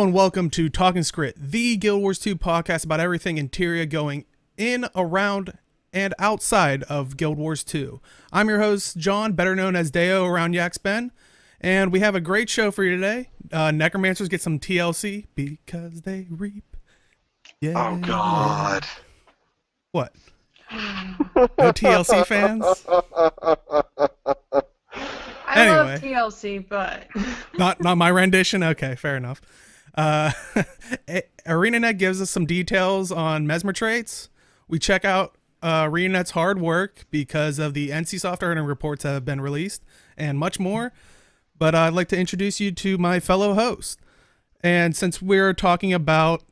Hello and welcome to Talking Skritt, the Guild Wars 2 podcast about everything interior going in, around, and outside of Guild Wars 2. I'm your host, John, better known as Deo around Yaxben, and we have a great show for you today. Necromancers get some TLC because they reap. Yeah. Oh, God. What? No TLC fans? I Anyway. love TLC, but Not my rendition? Okay, fair enough. ArenaNet gives us some details on Mesmer traits. We check out ArenaNet's hard work because of the NCSoft earning reports that have been released, and much more. But I'd like to introduce you to my fellow host. And since we're talking about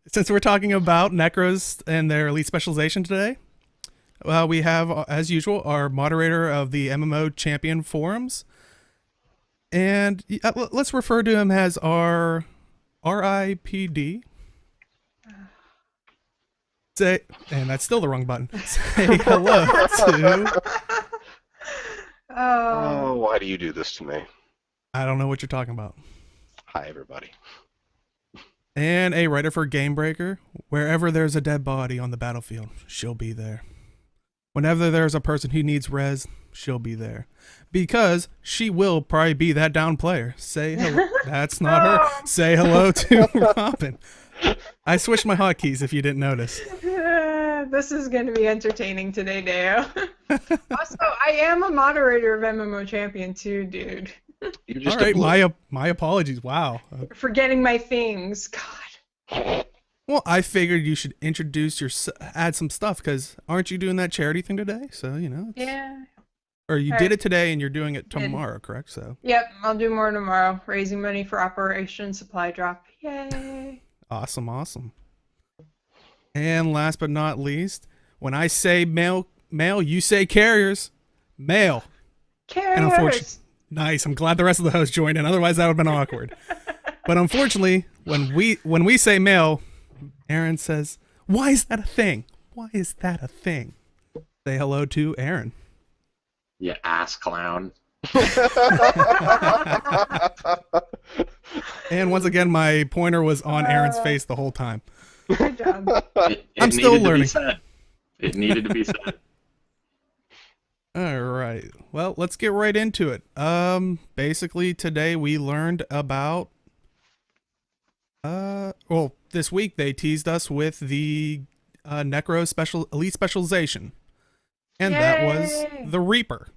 Necros and their elite specialization today, we have, as usual, our moderator of the MMO Champion Forums. And let's refer to him as our RIPD. And that's still the wrong button. Say hello to... Oh, why do you do this to me? I don't know what you're talking about. Hi, everybody. And a writer for Gamebreaker. Wherever there's a dead body on the battlefield, she'll be there. Whenever there's a person who needs res, she'll be there. Because she will probably be that down player. Say hello. That's not her. Say hello to Robin. I switched my hotkeys if you didn't notice. this is going to be entertaining today, Deo. Also, I am a moderator of MMO Champion too, dude. You're just All right, my apologies. Wow. Forgetting my things. God. Well, I figured you should add some stuff, because aren't you doing that charity thing today? So, Yeah. Or you did it today and you're doing it tomorrow, correct? So. Yep, I'll do more tomorrow. Raising money for Operation Supply Drop. Yay. Awesome. And last but not least, when I say male, you say carriers. Male. Carriers. And unfortunately, nice. I'm glad the rest of the hosts joined in. Otherwise, that would have been awkward. But unfortunately, when we say male, Aaron says, "Why is that a thing? Why is that a thing?" Say hello to Aaron. You ass clown. And once again, my pointer was on Aaron's face the whole time. Good job. I'm still learning. It needed to be said. All right. Well, let's get right into it. Basically, today we learned about. This week they teased us with the Necro elite specialization, and that was the Reaper.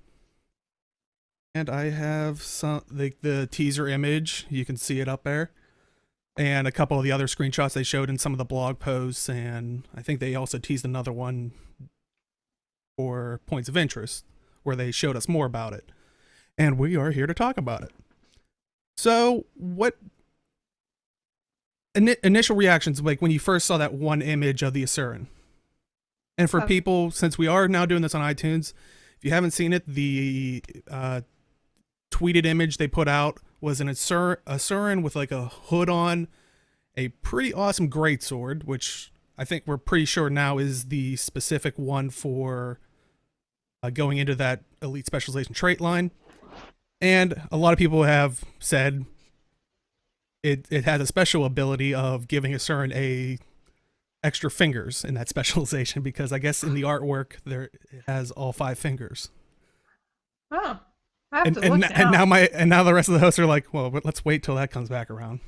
And I have the teaser image. You can see it up there, and a couple of the other screenshots they showed in some of the blog posts, and I think they also teased another one for points of interest where they showed us more about it. And we are here to talk about it. So, what initial reactions like when you first saw that one image of the Asuran? And for people, since we are now doing this on iTunes, if you haven't seen it, the tweeted image they put out was an Asuran with like a hood on, a pretty awesome greatsword, which I think we're pretty sure now is the specific one for going into that elite specialization trait line. And a lot of people have said it has a special ability of giving Asuran a extra fingers in that specialization, because I guess in the artwork it has all 5 fingers. Oh, I have to look now. And now the rest of the hosts are like, well, let's wait till that comes back around.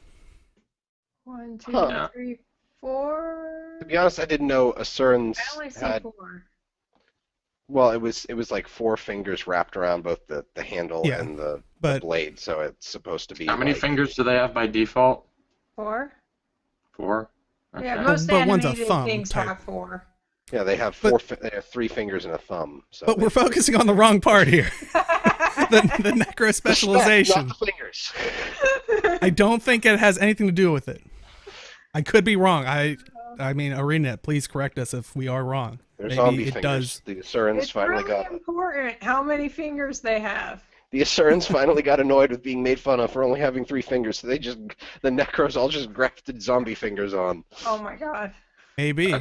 1, 2, Huh. 3, 4. To be honest, I didn't know Asurans I only see had. 4. Well, it was like 4 fingers wrapped around both the handle and the blade, so it's supposed to be. How many like, fingers do they have by default? 4? 4? Okay. Yeah, most But one's a animated thumb things type. have 4. Yeah, they have they have 3 fingers and a thumb. So But we're focusing on the wrong part here. the necro specialization. Not the fingers. I don't think it has anything to do with it. I could be wrong. I mean, ArenaNet, please correct us if we are wrong. They're Maybe zombie it fingers. does. The Asurans It's finally really got. important how many fingers they have. The Asurans finally got annoyed with being made fun of for only having 3 fingers, so the Necros all just grafted zombie fingers on. Oh my god. Maybe.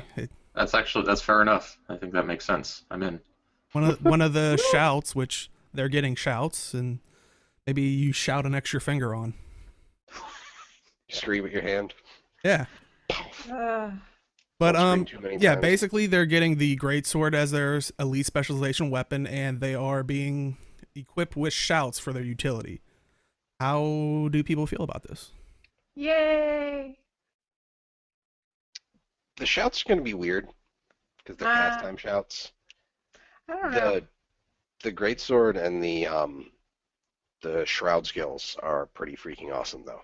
That's fair enough. I think that makes sense. I'm in. One of the shouts, which they're getting shouts, and maybe you shout an extra finger on. Scream at your hand. Yeah. Uh, But Don't scream too many yeah, times. basically they're getting the greatsword as their elite specialization weapon, and they are being equipped with shouts for their utility. How do people feel about this? yay! The shouts are going to be weird because they're pastime shouts. I don't know. The greatsword and the shroud skills are pretty freaking awesome though.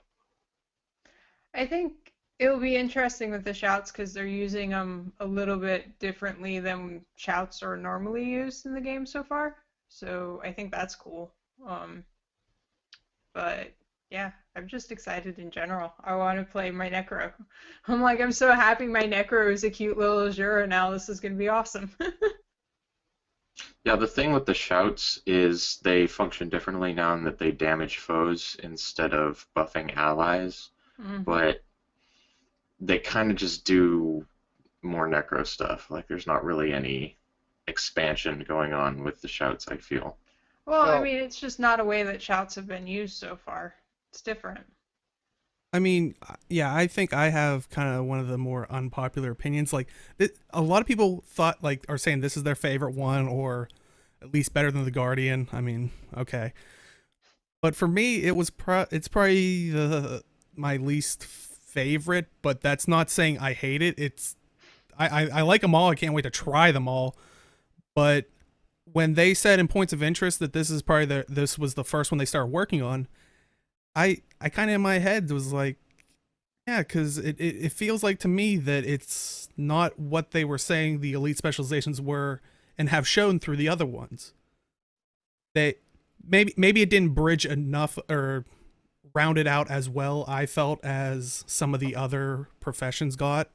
I think it'll be interesting with the shouts because they're using them a little bit differently than shouts are normally used in the game so far. So I think that's cool. Um, but yeah, I'm just excited in general. I want to play my Necro. I'm so happy my Necro is a cute little Azura now. This is going to be awesome. Yeah, the thing with the shouts is they function differently now in that they damage foes instead of buffing allies, but they kind of just do more necro stuff. Like there's not really any expansion going on with the shouts, I feel. Well, I mean, it's just not a way that shouts have been used so far. It's different. I mean, yeah, I think I have kind of one of the more unpopular opinions. Like, a lot of people are saying this is their favorite one, or at least better than the Guardian. I mean, okay, but for me, it's probably my least favorite. But that's not saying I hate it. I like them all. I can't wait to try them all. But when they said in points of interest that this is probably this was the first one they started working on, I kind of in my head was like, yeah, because it feels like to me that it's not what they were saying the elite specializations were and have shown through the other ones. They maybe it didn't bridge enough or round it out as well, I felt, as some of the other professions got.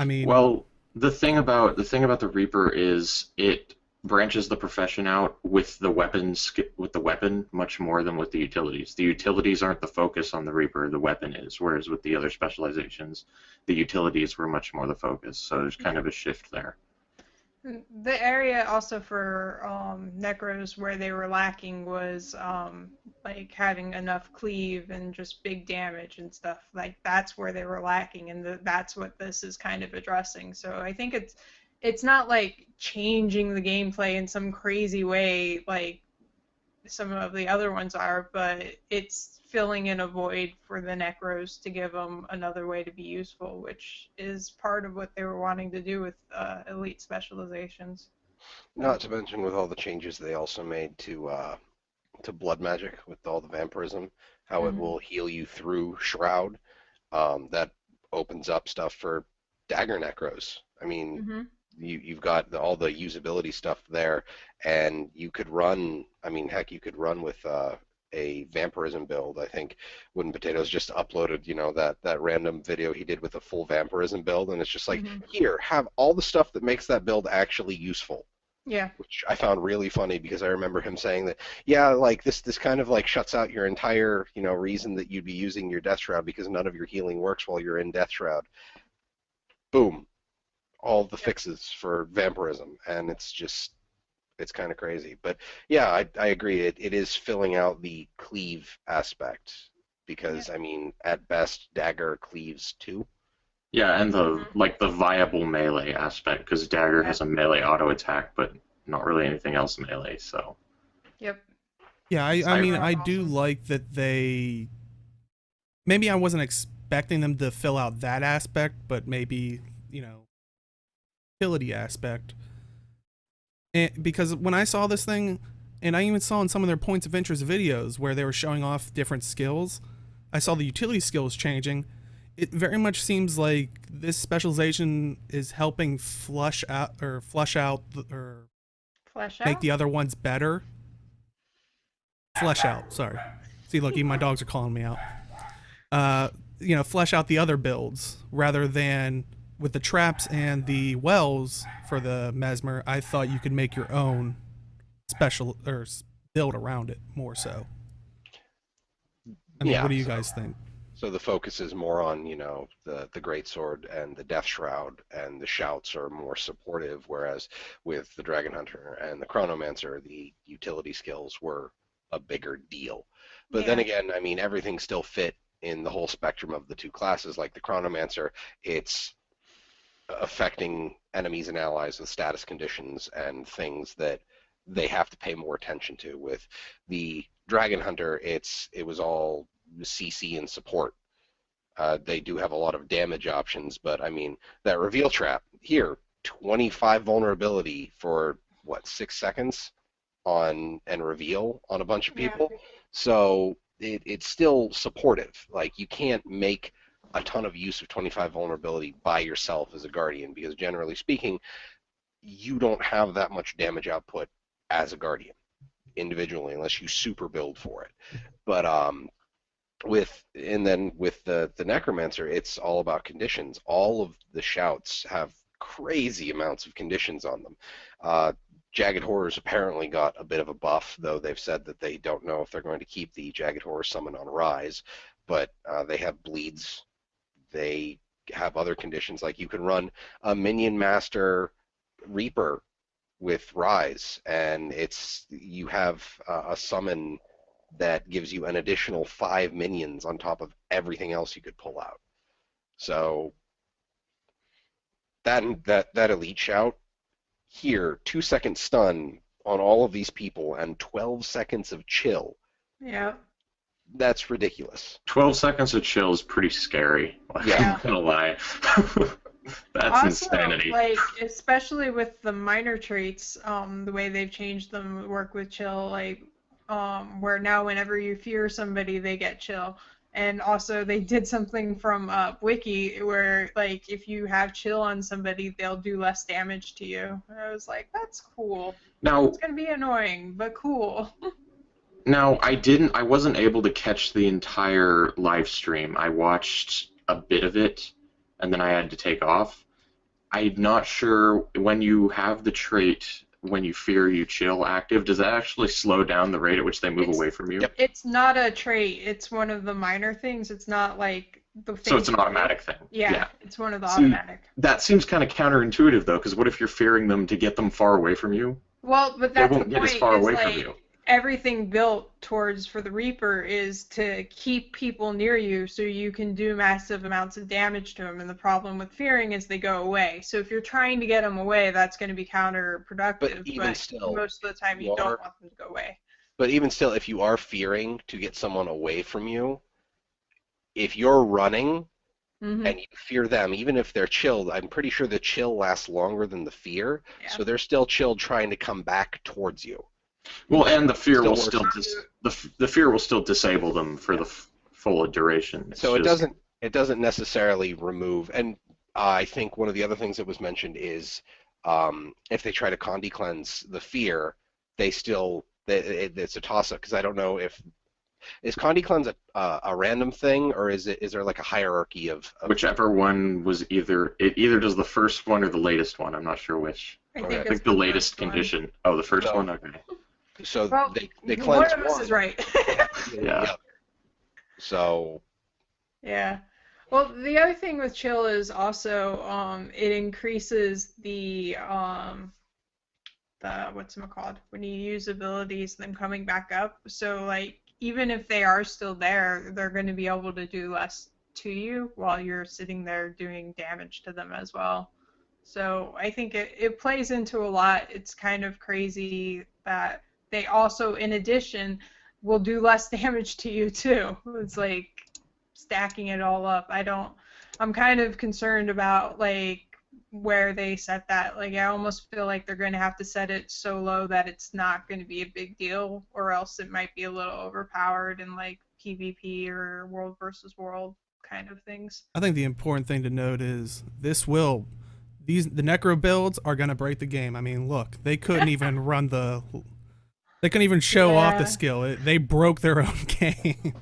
I mean, well, the thing about the Reaper is it branches the profession out with the weapon much more than with the utilities. The utilities aren't the focus on the Reaper, the weapon is, whereas with the other specializations, the utilities were much more the focus. So there's kind of a shift there. The area also for Necros where they were lacking was like having enough cleave and just big damage and stuff. Like that's where they were lacking, and that's what this is kind of addressing. So I think it's not like changing the gameplay in some crazy way like some of the other ones are, but it's filling in a void for the Necros to give them another way to be useful, which is part of what they were wanting to do with elite specializations. Not to mention with all the changes they also made to blood magic with all the vampirism, how it will heal you through shroud. That opens up stuff for dagger necros. I mean, you've got all the usability stuff there, and you could run. I mean, heck, you could run with a vampirism build. I think Wooden Potatoes just uploaded, that random video he did with a full vampirism build, and it's just like, here, have all the stuff that makes that build actually useful. Yeah. Which I found really funny because I remember him saying that, yeah, like this kind of like shuts out your entire, reason that you'd be using your Death Shroud because none of your healing works while you're in Death Shroud. Boom. All the fixes for vampirism, and it's kind of crazy. But yeah, I agree. It is filling out the cleave aspect because I mean, at best, dagger cleaves too. Yeah, and the viable melee aspect, because dagger has a melee auto attack, but not really anything else melee. So. Yep. Yeah, I mean, I do like that they. Maybe I wasn't expecting them to fill out that aspect, but maybe utility aspect. And because when I saw this thing, and I even saw in some of their points of interest videos where they were showing off different skills, I saw the utility skills changing. It very much seems like this specialization is helping flush out make the other ones better. Flesh out, sorry. See, look, even my dogs are calling me out. Flesh out the other builds rather than with the traps and the wells for the mesmer. I thought you could make your own special or build around it more so. I mean, what do you guys think? So the focus is more on, the greatsword and the death shroud, and the shouts are more supportive, whereas with the dragon hunter and the chronomancer, the utility skills were a bigger deal. But then again, I mean, everything still fit in the whole spectrum of the two classes. Like the Chronomancer, it's affecting enemies and allies with status conditions and things that they have to pay more attention to. With the Dragon Hunter, it was all CC and support. They do have a lot of damage options, but I mean, that reveal trap here, 25 vulnerability for what, 6 seconds and reveal on a bunch of people. Yeah. So it's still supportive. Like, you can't make a ton of use of 25 vulnerability by yourself as a Guardian, because generally speaking, you don't have that much damage output as a Guardian individually unless you super build for it. But with the Necromancer, it's all about conditions. All of the shouts have crazy amounts of conditions on them. Jagged Horrors apparently got a bit of a buff, though they've said that they don't know if they're going to keep the Jagged Horror summon on Rise, but they have bleeds. They have other conditions, like you can run a Minion Master Reaper with Rise, and you have a summon that gives you an additional 5 minions on top of everything else you could pull out. So that elite shout here, 2-second stun on all of these people and 12 seconds of chill. Yeah. That's ridiculous. 12 seconds of chill is pretty scary. Yeah. I'm not gonna lie. That's Also, insanity. like, especially with the minor traits, the way they've changed them work with chill, like, where now whenever you fear somebody, they get chill. And also, they did something from Wiki where, like, if you have chill on somebody, they'll do less damage to you. And I was like, that's cool. Now, It's gonna be annoying, but cool. Now, I wasn't able to catch the entire live stream. I watched a bit of it, and then I had to take off. I'm not sure, when you have the trait, when you fear, you chill active, does that actually slow down the rate at which they move away from you? Yep. It's not a trait. It's one of the minor things. It's not like the thing. So it's an automatic thing. Yeah, it's one of the See, automatic. That seems kind of counterintuitive, though, because what if you're fearing them to get them far away from you? Well, but They that's won't the get point. as far is, away like, from you. everything built towards for the Reaper is to keep people near you so you can do massive amounts of damage to them. And the problem with fearing is they go away. So if you're trying to get them away, that's going to be counterproductive. But even still, most of the time you don't want them to go away. But even still, if you are fearing to get someone away from you, if you're running and you fear them, even if they're chilled, I'm pretty sure the chill lasts longer than the fear. Yeah. So they're still chilled trying to come back towards you. Well, and the fear will Still still the fear will still disable them for the full duration. It's So it just- doesn't necessarily remove. And I think one of the other things that was mentioned is if they try to Condi cleanse the fear, it's a toss-up, because I don't know if is Condi cleanse a random thing, or is there like a hierarchy of whichever one was it either does the first one or the latest one. I'm not sure which. I Okay. think, I it's I think the latest first one. condition. Oh, the first So- one. Okay. So Well, they one cleanse of us is right. Yeah. So Yeah. Well, the other thing with chill is also it increases the whatchamacalled, when you use abilities, them coming back up. So, like, even if they are still there, they're going to be able to do less to you while you're sitting there doing damage to them as well. So I think it plays into a lot. It's kind of crazy that they also, in addition, will do less damage to you too. It's like stacking it all up. I'm kind of concerned about, like, where they set that. Like, I almost feel like they're going to have to set it so low that it's not going to be a big deal, or else it might be a little overpowered in, like, PvP or world versus world kind of things. I think the important thing to note is the necro builds are gonna break the game. I mean, look, they couldn't even they couldn't even show off the Yeah. skill. They broke their own game.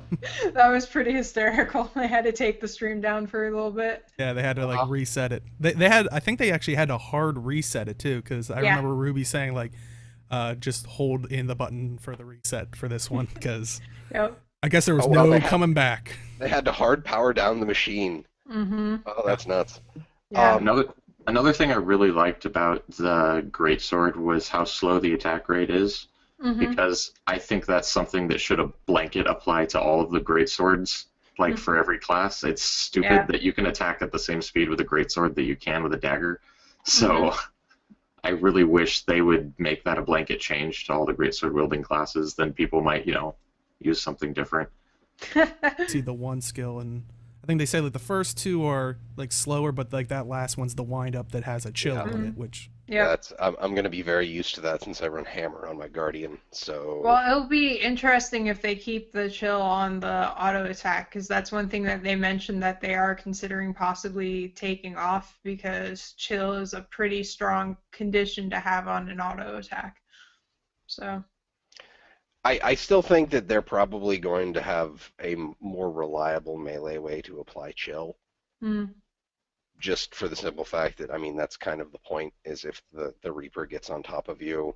That was pretty hysterical. I had to take the stream down for a little bit. Yeah, they had to like reset it. I think they actually had to hard reset it too, because I Yeah. remember Ruby saying like, just hold in the button for the reset for this one, because Yep. I guess there was Oh, well, no coming back. they had to hard power down the machine. Mm-hmm. Oh, that's nuts. Yeah. Another thing I really liked about the greatsword was how slow the attack rate is, Mm-hmm. because I think that's something that should a blanket apply to all of the greatswords. like for every class. It's stupid Yeah. that you can attack at the same speed with a greatsword that you can with a dagger. So I really wish they would make that a blanket change to all the greatsword wielding classes. Then people might, use something different. See the one skill, and I think they say like the first two are like slower, but like that last one's the wind up that has a chill Yeah. on it, which Yeah. I'm gonna be very used to that since I run hammer on my guardian. So Well, it'll be interesting if they keep the chill on the auto attack, because that's one thing that they mentioned that they are considering possibly taking off, because chill is a pretty strong condition to have on an auto attack. So, I still think that they're probably going to have a more reliable melee way to apply chill. mm, Just for the simple fact that, I mean, that's kind of the point, is if the Reaper gets on top of you,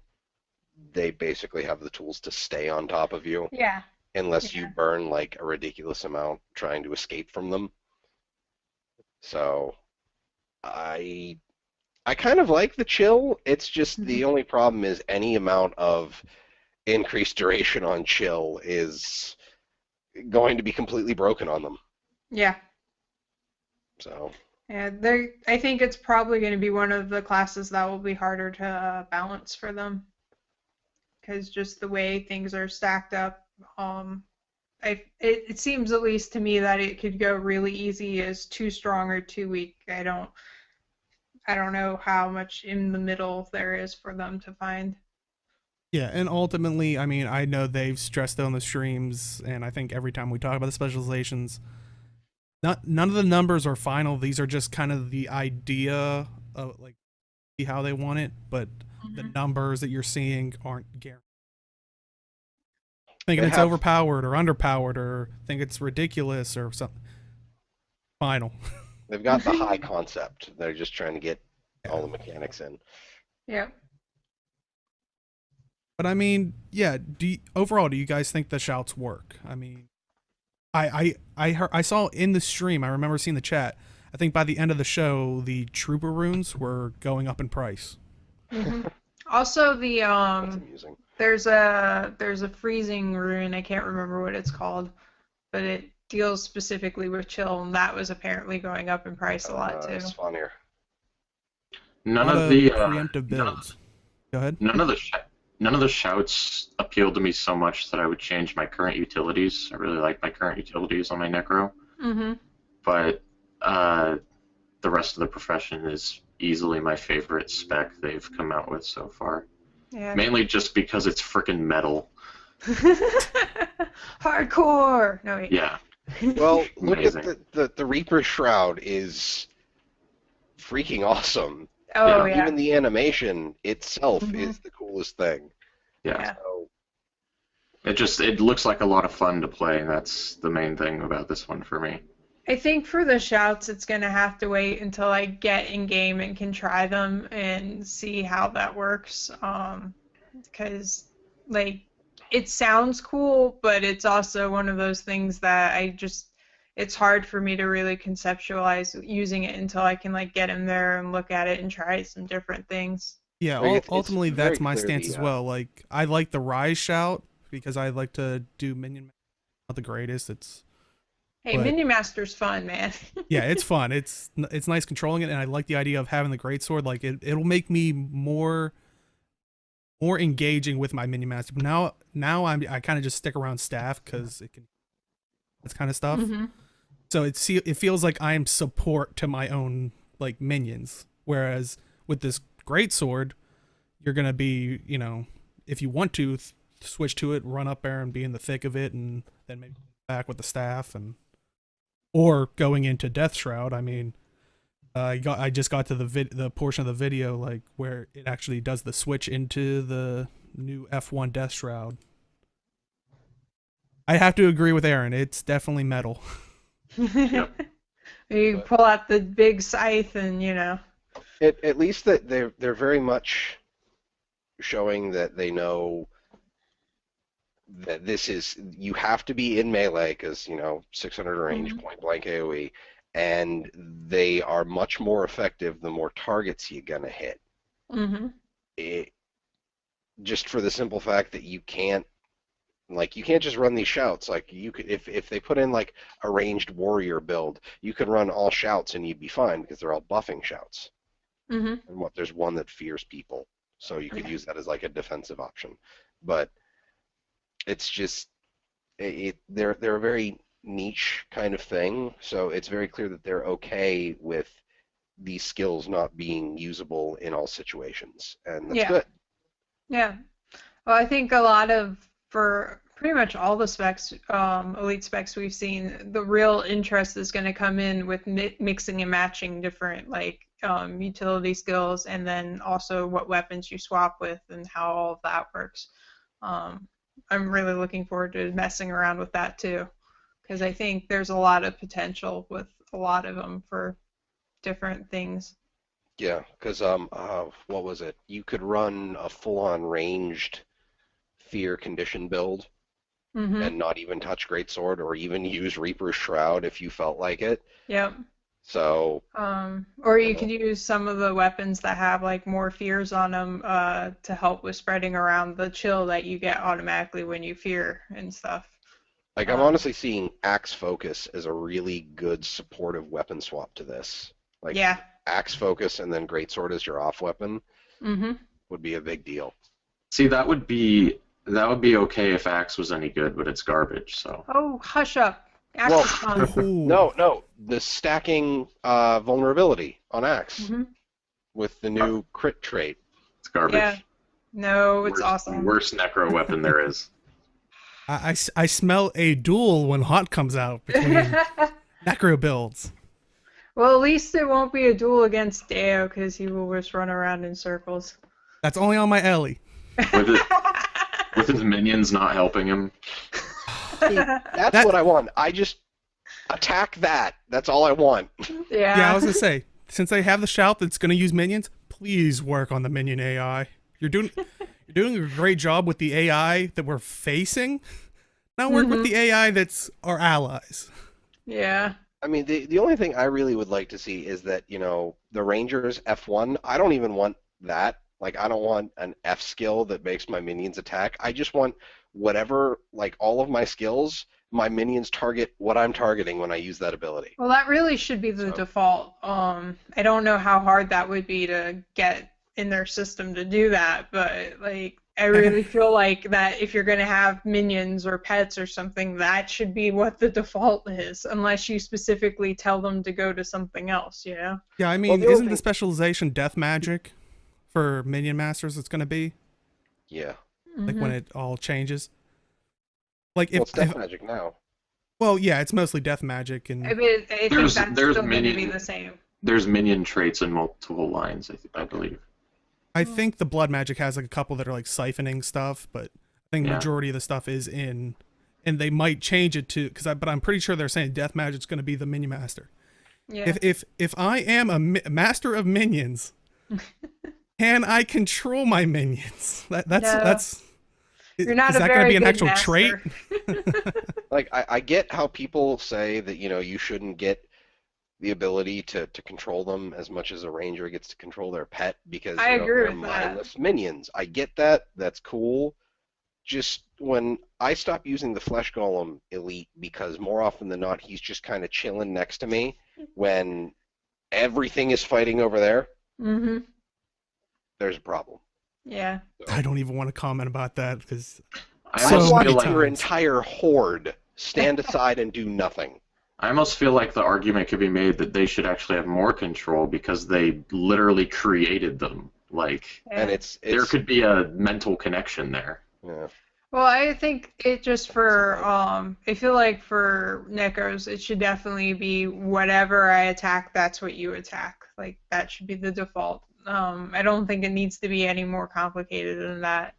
they basically have the tools to stay on top of you, yeah. unless Yeah. you burn like a ridiculous amount trying to escape from them. So I kind of like the chill. It's just the only problem is any amount of increased duration on chill is going to be completely broken on them. Yeah. So Yeah, I think it's probably going to be one of the classes that will be harder to balance for them, because just the way things are stacked up, it seems, at least to me, that it could go really easy as too strong or too weak. I don't know how much in the middle there is for them to find. yeah, and ultimately, I mean, I know they've stressed on the streams, and I think every time we talk about the specializations, none of the numbers are final. These are just kind of the idea of like how they want it, but the numbers that you're seeing aren't guaranteed. Thinking They it's have- overpowered or underpowered, or think it's ridiculous or something. Final. they've got the high concept. They're just trying to get all the mechanics in. Yeah. But I mean, yeah. Overall, do you guys think the shouts work? I mean, I saw in the stream. I remember seeing the chat. I think by the end of the show, the trooper runes were going up in price. Also, That's amusing. there's a freezing rune. I can't remember what it's called, but it deals specifically with chill, and that was apparently going up in price a lot too. It's funnier. None A lot of the preemptive builds. Go ahead. none of the shouts appealed to me so much that I would change my current utilities. I really like my current utilities on my Necro, but the rest of the profession is easily my favorite spec they've come out with so far. Yeah. Mainly just because it's frickin' metal. Hardcore. No wait. Yeah. Well, look at Amazing. the Reaper Shroud is freaking awesome. Oh Yeah. yeah. Even the animation itself is the coolest thing. Yeah. Yeah. So, It looks like a lot of fun to play, and that's the main thing about this one for me. I think for the shouts, it's gonna have to wait until I get in game and can try them and see how that works. Because like it sounds cool, but it's also one of those things that it's hard for me to really conceptualize using it until I can like get in there and look at it and try some different things. Yeah, Like, it's ultimately very that's my clear stance the, as well. Like I like the rise shout because I like to do minion. Not the greatest. It's Hey, But- Minion Master's fun, man. yeah, it's fun. It's nice controlling it, and I like the idea of having the greatsword. Like it'll make me more engaging with my minion master. Now I kind of just stick around staff because it can that kind of stuff. So it feels like I am support to my own like minions. Whereas with this greatsword, you're gonna be, if you want to switch to it, run up there and be in the thick of it, and then maybe back with the staff, or going into Death Shroud. I mean, I just got to the portion of the video like where it actually does the switch into the new F1 Death Shroud. I have to agree with Aaron. It's definitely metal. You pull out the big scythe and at least that they're very much showing that they know that this is, you have to be in melee because 600 range, point blank AoE, and they are much more effective the more targets you're gonna hit. It, just for the simple fact that you can't Like, you can't just run these shouts. Like, you could, if they put in like a ranged warrior build, you could run all shouts and you'd be fine because they're all buffing shouts. Mhm. And there's one that fears people, so you could Yeah. use that as like a defensive option. But it's just they're a very niche kind of thing, so it's very clear that they're okay with these skills not being usable in all situations, and that's Yeah. good. Yeah. Well, I think a lot of, for pretty much all the specs, elite specs we've seen, the real interest is going to come in with mixing and matching different like utility skills, and then also what weapons you swap with and how all of that works. I'm really looking forward to messing around with that too, because I think there's a lot of potential with a lot of them for different things. Yeah, because what was it? You could run a full-on ranged fear condition build Mm-hmm. and not even touch Greatsword or even use Reaper's Shroud if you felt like it. Yep. So, Or you you know, could use some of the weapons that have like more fears on them to help with spreading around the chill that you get automatically when you fear and stuff. like I'm honestly seeing Axe Focus as a really good supportive weapon swap to this. Like, Yeah. Axe Focus and then Greatsword as your off weapon Mm-hmm. would be a big deal. See, that would be okay if Axe was any good, but it's garbage. So Oh, hush up. Axe Well, is fun. Ooh. No, the stacking vulnerability on Axe Mm-hmm. with the new crit trait. it's garbage. Yeah. No, it's awesome. Worst necro weapon there is. I smell a duel when Hot comes out between necro builds. Well, at least it won't be a duel against Deo because he will just run around in circles. That's only on my Ellie. With his minions not helping him. That's what I want. I just attack that. That's all I want. Yeah, I was gonna say, since they have the shout that's gonna use minions, please work on the minion AI. You're doing a great job with the AI that we're facing. Now work with the AI that's our allies. Yeah. I mean, the only thing I really would like to see is that, the Rangers F1, I don't even want that. Like, I don't want an F skill that makes my minions attack. I just want whatever, like, all of my skills, my minions target what I'm targeting when I use that ability. Well, that really should be the default. I don't know how hard that would be to get in their system to do that, but like I really feel like that if you're going to have minions or pets or something, that should be what the default is, unless you specifically tell them to go to something else, you know? Yeah, I mean, isn't the specialization death magic for minion masters it's gonna be? Yeah. Like when it all changes? Like Well, it's death magic now. Well, yeah, it's mostly death magic, and I mean, I think There's that's still going to be minion- the same. There's minion traits in multiple lines, I believe. I think the blood magic has like a couple that are like siphoning stuff, but I think the Yeah. majority of the stuff is in, and they might change it to but I'm pretty sure they're saying death magic's going to be the minion master. Yeah. If I am a master of minions, can I control my minions? That's. You're not is a that very gonna be an good actual trait? master. Like, I get how people say that, you shouldn't get the ability to control them as much as a ranger gets to control their pet because I agree they're with that. mindless minions. I get that. That's cool. Just when I stop using the flesh golem elite because more often than not he's just kind of chilling next to me when everything is fighting over there, Mm-hmm. there's a problem. Yeah. I don't even want to comment about that because I So almost watch many feel like your times. entire horde stand aside and do nothing. I almost feel like the argument could be made that they should actually have more control because they literally created them. Like, And it's there could be a mental connection there. yeah. Well, I think it just for I feel like for Necros, it should definitely be whatever I attack, that's what you attack. Like that should be the default. I don't think it needs to be any more complicated than that.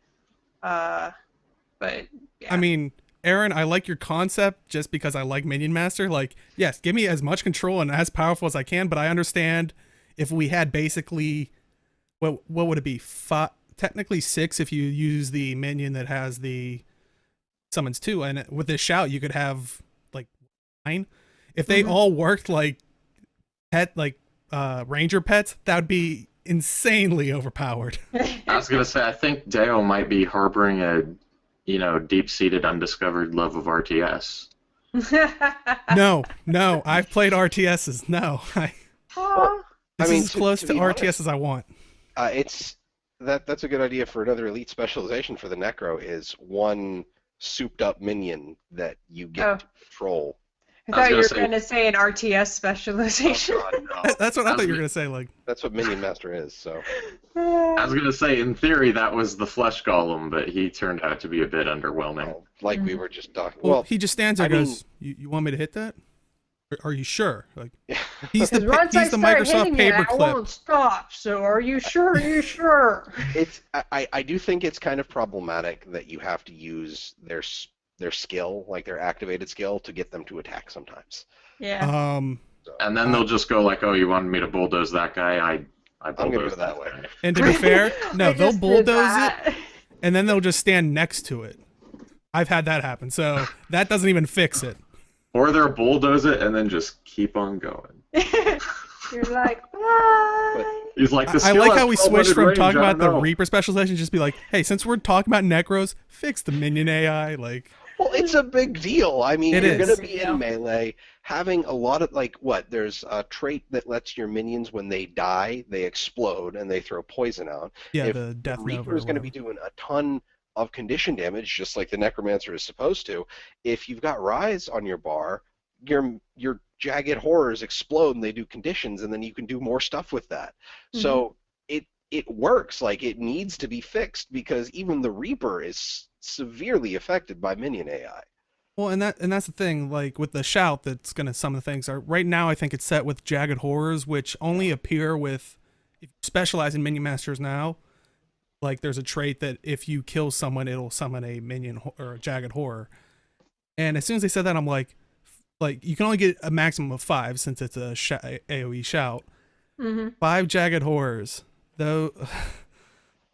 But yeah. I mean, Aaron, I like your concept just because I like Minion Master. Like, yes, give me as much control and as powerful as I can, but I understand if we had basically, what would it be? Technically 6 if you use the minion that has the summons 2, and with this shout you could have like 9. If they all worked like ranger pets, that would be insanely overpowered. I was gonna say, I think Deo might be harboring a deep-seated, undiscovered love of RTS. No, I've played RTSs. No, Aw. this I mean, is as close to be RTS honest, as I want. it's that's a good idea for another elite specialization for the Necro is one souped up minion that you get Oh. to control. I I was thought you gonna were say- going to say an RTS specialization. Oh, God, no. That's what I I was thought you were gonna- gonna say. Like, That's what Minion Master is. So I was gonna say, in theory, that was the flesh golem, but he turned out to be a bit underwhelming. like we were just talking. well, Well, he just stands there I and mean- goes, "You want me to hit that? Are you sure?" Like, yeah. he's the Because once I he's the start Microsoft hitting it, I paperclip. won't stop. So are you sure? Are you sure? It's I do think it's kind of problematic that you have to use their skill, like their activated skill, to get them to attack sometimes. Yeah. And then they'll just go like, "Oh, you wanted me to bulldoze that guy? I gonna bulldozed go that that way." guy." And to be fair, no, I they'll just did bulldoze it, that. and then they'll just stand next to it. I've had that happen, so that doesn't even fix it. Or they'll bulldoze it and then just keep on going. You're like, what? He's like, "The I skill like has how we switched 1200 from range, talking I about don't the know." Reaper specialization, just be like, hey, since we're talking about Necros, fix the minion AI. Like, Well, it's a big deal. I mean, It you're is. going to be Yeah. in melee, having a lot of, like, what? There's a trait that lets your minions, when they die, they explode and they throw poison out. yeah, If the Death Nova. Reaper is going to be doing a ton of condition damage, just like the Necromancer is supposed to. If you've got Rise on your bar, your jagged horrors explode and they do conditions, and then you can do more stuff with that. So it works. Like, it needs to be fixed because even the Reaper is severely affected by minion AI. Well, and that's the thing. Like with the shout, that's gonna summon things. Right now, I think it's set with jagged horrors, which only appear with if you specialize in minion masters now. Like there's a trait that if you kill someone, it'll summon a minion or a jagged horror. And as soon as they said that, I'm like you can only get a maximum of 5 since it's a AOE shout. 5 jagged horrors, though.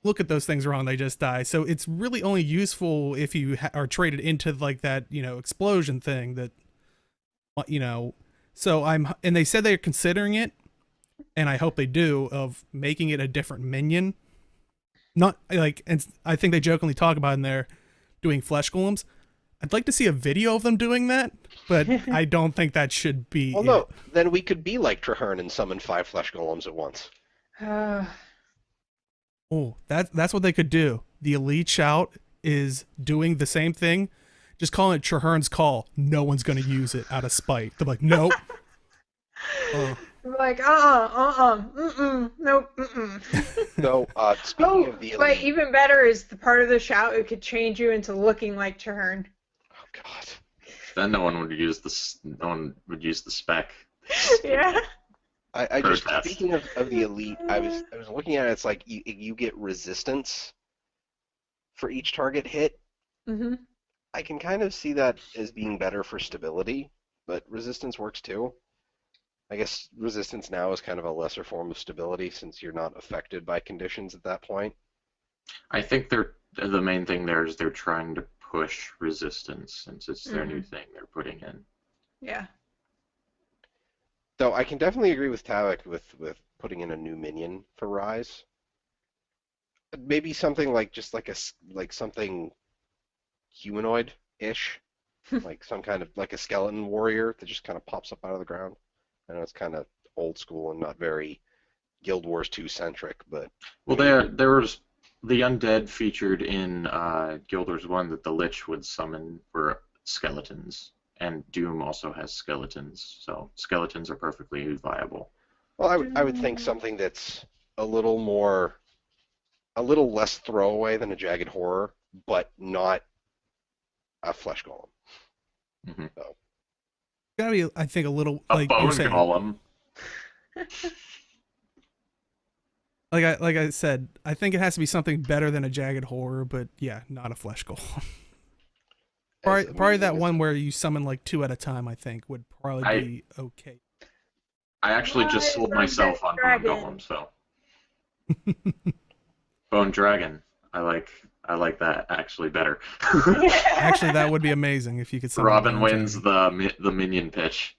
Look at those things wrong, they just die. So it's really only useful if you are traded into like that, explosion thing that, so and they said they're considering it, and I hope they do, of making it a different minion. Not like, and I think they jokingly talk about in there doing flesh golems. I'd like to see a video of them doing that, but I don't think that should be Well, it. no, then we could be like Traherne and summon 5 flesh golems at once. Oh, that's what they could do. The elite shout is doing the same thing, just calling it Traherne's Call. No one's gonna use it out of spite. They're like, nope. Like, nope, So, speaking of the elite... Wait, even better is the part of the shout it could change you into looking like Traherne. Oh, God. Then no one would use the spec. Yeah. I just, Protest. speaking of the elite, I was looking at it, it's like you get resistance for each target hit. Mm-hmm. I can kind of see that as being better for stability, but resistance works too. I guess resistance now is kind of a lesser form of stability since you're not affected by conditions at that point. I think the main thing there is they're trying to push resistance since it's their new thing they're putting in. Yeah. Though I can definitely agree with Tavik with putting in a new minion for Rise. Maybe something like just like something humanoid-ish, like some kind of like a skeleton warrior that just kind of pops up out of the ground. I know it's kind of old school and not very Guild Wars 2 centric, but Well, there was the undead featured in Guild Wars 1 that the Lich would summon were skeletons, and Doom also has skeletons, so skeletons are perfectly viable. well, I would think something that's a little less throwaway than a jagged horror, but not a flesh golem. Mhm. So, Gotta be, I think, a little A like bone you're saying. golem. Like I said, I think it has to be something better than a jagged horror, but yeah, not a flesh golem. Probably that one where you summon like 2 at a time. I think would probably be okay. I actually just sold myself on Bone Golem, so Bone Dragon. I like that actually better. Actually, that would be amazing if you could summon. Robin Bone wins Dragon. the minion pitch.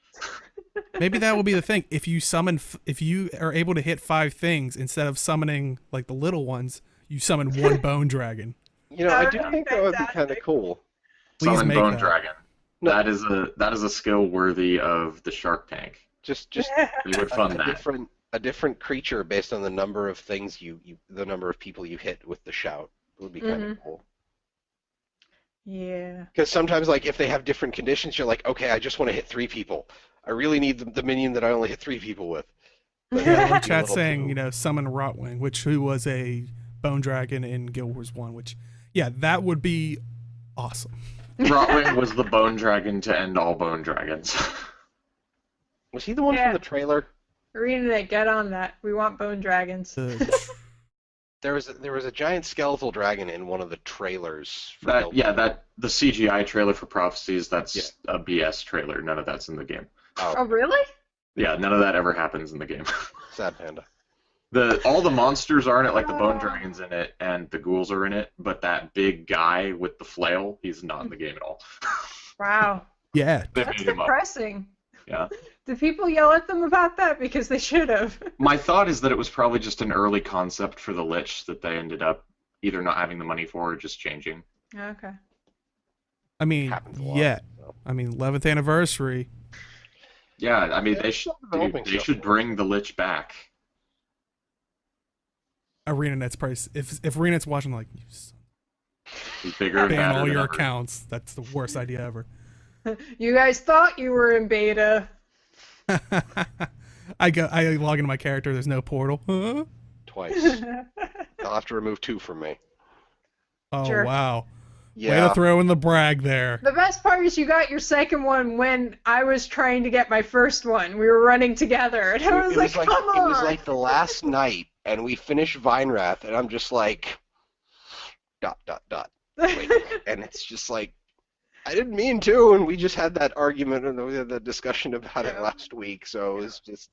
Maybe that will be the thing. If you are able to hit 5 things instead of summoning like the little ones, you summon 1 bone dragon. You know, I do That would be think that would be kind of fantastic. cool. Please Summon make Bone that. Dragon. No. That is a skill worthy of the Shark Tank. Just They would fund that. a different creature based on the number of things the number of people you hit with the shout would be kind of cool. Yeah. Because sometimes, like, if they have different conditions, you're like, okay, I just want to hit 3 people. I really need the minion that I only hit 3 people with. But Yeah, that'd like be a chat little saying, too- you know, summon Rotwing, who was a bone dragon in Guild Wars 1, which, yeah, that would be awesome. Rotwing was the bone dragon to end all bone dragons. Was he the one Yeah. from the trailer? Arena, get on that. We want bone dragons. There was a giant skeletal dragon in one of the trailers. For Guild Wars. The CGI trailer for Prophecies, that's Yeah. a BS trailer. None of that's in the game. Oh, really? Yeah, none of that ever happens in the game. Sad panda. All the monsters are in it, like the bone dragon's in it, and the ghouls are in it, but that big guy with the flail, he's not in the game at all. Wow. Yeah. They That's made him up. depressing. Yeah. Did people yell at them about that? Because they should have. My thought is that it was probably just an early concept for the Lich that they ended up either not having the money for or just changing. Okay. I mean, Happens a lot, yeah. so. I mean, 11th anniversary. Yeah, I mean, Yeah, they it's should still developing they stuff. should bring the Lich back. ArenaNet's price. If ArenaNet's watching, like, you He's bigger and ban badder all than your ever. accounts. That's the worst idea ever. You guys thought you were in beta. I log into my character. There's no portal. Huh? Twice. They'll have to remove 2 from me. Oh Sure. wow! Way Yeah. to throw in the brag there. The best part is you got your second one when I was trying to get my first one. We were running together, and I was like, "Come on!" It was like the last night, and we finished Vinewrath, and I'm just like, ... Wait, and it's just like, I didn't mean to, and we just had that argument and we had that discussion about it Yeah. last week, so it was just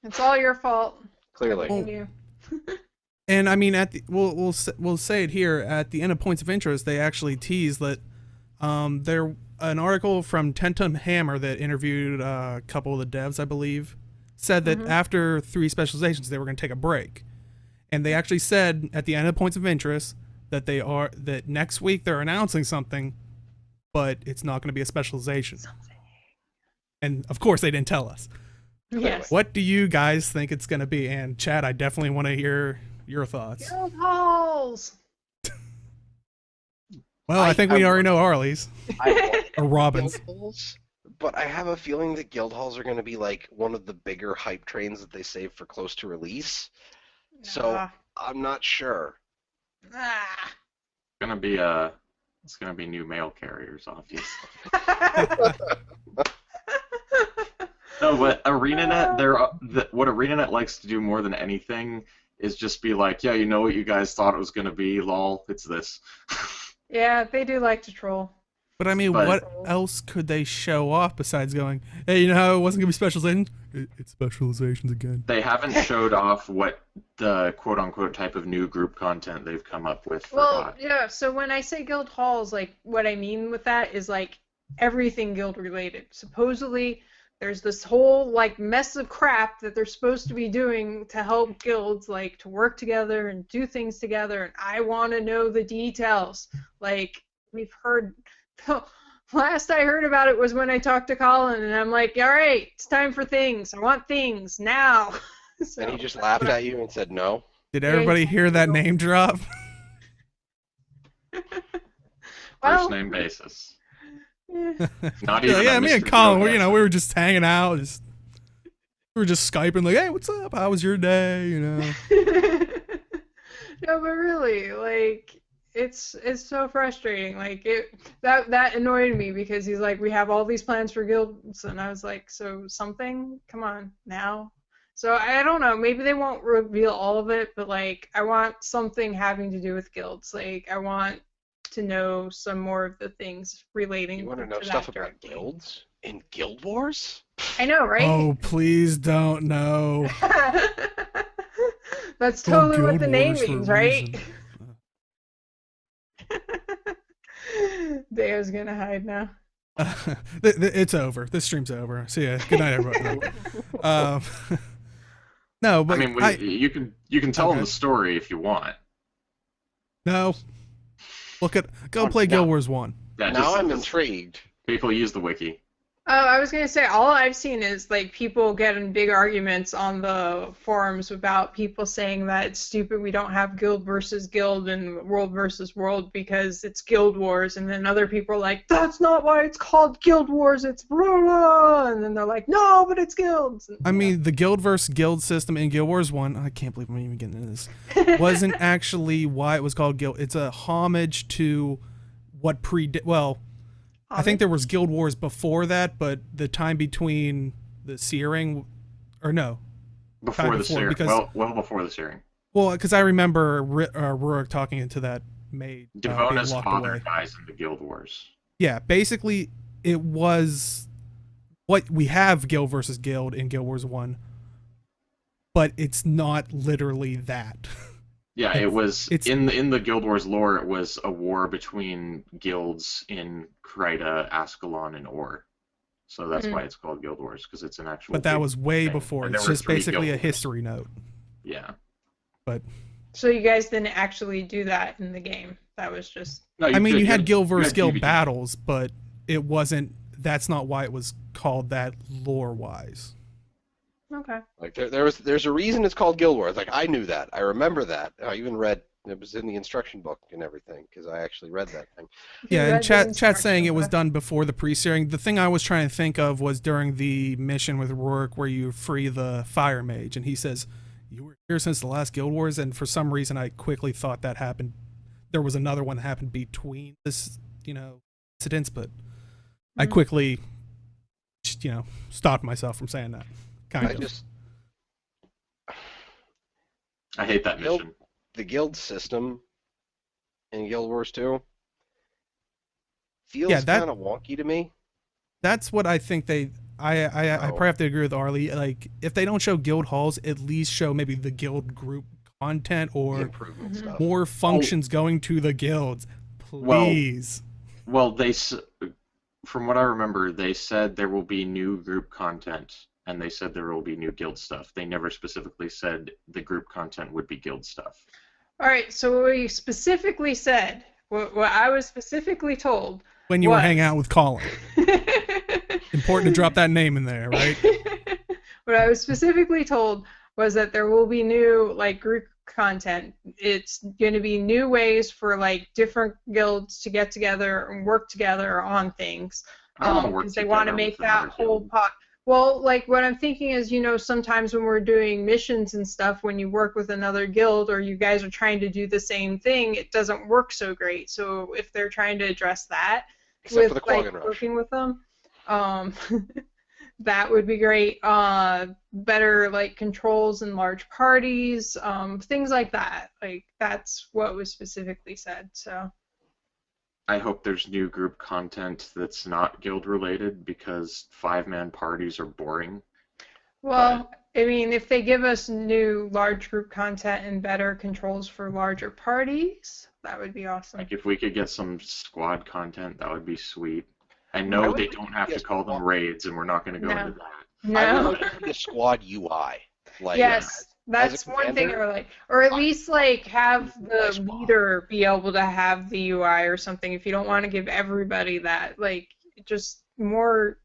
It's all your fault. clearly. Blame you. And I mean, we'll say it here at the end of Points of Interest. They actually teased that there an article from Tentum Hammer that interviewed a couple of the devs, I believe, said that after 3 specializations they were going to take a break, and they actually said at the end of Points of Interest that that next week they're announcing something, but it's not going to be a specialization. And of course they didn't tell us. Yes. What do you guys think it's going to be? And Chad, I definitely want to hear your thoughts. Guild halls. Well, I think we already know Harley's I want or Robin's. guild halls, but I have a feeling that guild halls are going to be like one of the bigger hype trains that they save for close to release. So I'm not sure. Ah. It's gonna be new mail carriers, obviously. No, but ArenaNet, what ArenaNet likes to do more than anything is just be like, yeah, you know what you guys thought it was gonna be, lol, it's this. Yeah, they do like to troll. But I mean, But- what else could they show off besides going, hey, you know how it wasn't going to be specializations? It's specializations again. They haven't showed off what the quote-unquote type of new group content they've come up with for Well, God. yeah, so when I say guild halls, like, what I mean with that is, like, everything guild related. Supposedly, there's this whole, like, mess of crap that they're supposed to be doing to help guilds, like, to work together and do things together, and I want to know the details. Like, we've heard... Last I heard about it was when I talked to Colin, and I'm like, all right, it's time for things. I want things now. So, And he just laughed at you and said no. Did everybody hear that name drop? First well, name basis. yeah. Not even. Yeah, a me and Mr. Colin, Joe we Hassan. were just hanging out. We were just Skyping, like, hey, what's up? How was your day? You know? No, but really, like, it's so frustrating. Like, that annoyed me because he's like, we have all these plans for guilds, and I was like, so something? Come on, now? So I don't know, maybe they won't reveal all of it, but, like, I want something having to do with guilds. Like, I want to know some more of the things relating You want to to know that stuff about directly. guilds in Guild Wars? I know, right? Oh, please don't know. That's Oh, totally what Guild the name Wars for a means, right? reason. Deo's gonna hide now. It's over. This stream's over. See ya. Good night, everybody. No, but I mean, you can tell them Okay. the story if you want. No. Go Oh, play no. Guild Wars 1. Yeah, Now I'm intrigued. People use the wiki. I was gonna say all I've seen is like people get in big arguments on the forums about people saying that it's stupid we don't have guild versus guild and world versus world because it's guild wars, and then other people are like, that's not why it's called guild wars, it's blah blah, and then they're like, no, but it's guilds. And, I mean, the guild versus guild system in Guild Wars 1, I can't believe I'm even getting into this, wasn't actually why it was called guild. It's a homage to what I think there was Guild Wars before that, but the time between the Searing, or no, Before the Searing. because- Well before the Searing. well, because I remember Rurik talking into that maid being Devona's locked father away. dies in the Guild Wars. Yeah, basically, it was what we have Guild versus Guild in Guild Wars 1, but it's not literally that. Yeah, it was It's- in the Guild Wars lore. It was a war between guilds in Kryta, Ascalon, and Or. So that's why it's called Guild Wars, because it's an actual. But that big was way thing. before. And It's there were just 3 basically guild a wars. history note. Yeah. But So you guys didn't actually do that in the game. That was just No, I mean, could- you had Guild you versus had Guild PvP. battles, but it wasn't. That's not why it was called that lore-wise. okay. Like there's a reason it's called Guild Wars. Like I knew that. I remember that. I even read it was in the instruction book and everything because I actually read that thing. Yeah, read and the chat saying it was instruction done before the pre-searing. The thing I was trying to think of was during the mission with Rourke where you free the fire mage, and he says, "You were here since the last Guild Wars," and for some reason I quickly thought that happened. There was another one that happened between this, incidents, but I quickly, stopped myself from saying that. I hate that Guild- mission. The guild system in Guild Wars 2 feels Yeah, that- kind of wonky to me. That's what I think I probably have to agree with Arlie. Like, if they don't show guild halls, at least show maybe the guild group content The or improvement stuff. more functions going to the guilds. Please. Well, from what I remember, they said there will be new group content, and they said there will be new guild stuff. They never specifically said the group content would be guild stuff. All right. So what we specifically said, what I was specifically told. When you were was- hanging out with Colin. Important to drop that name in there, right? What I was specifically told was that there will be new group content. It's going to be new ways for different guilds to get together and work together on things. I don't wanna work Because they want to together make with that another whole guild. pot. Well, what I'm thinking is, sometimes when we're doing missions and stuff, when you work with another guild or you guys are trying to do the same thing, it doesn't work so great. So if they're trying to address that Except for with the Quaggan Rush. working with them, that would be great. Better controls in large parties, things like that. That's what was specifically said. So. I hope there's new group content that's not guild related, because 5-man parties are boring. Well, I mean, if they give us new large group content and better controls for larger parties, that would be awesome. Like, if we could get some squad content, that would be sweet. I I know would they like don't to have see to a call them squad. raids, and we're not going to go No. into that. I No. would like to see a squad UI. Yes, that's as a one thing I commander, would like. Or at least have the squad. leader be able to have the UI or something if you don't want to give everybody that. Just more.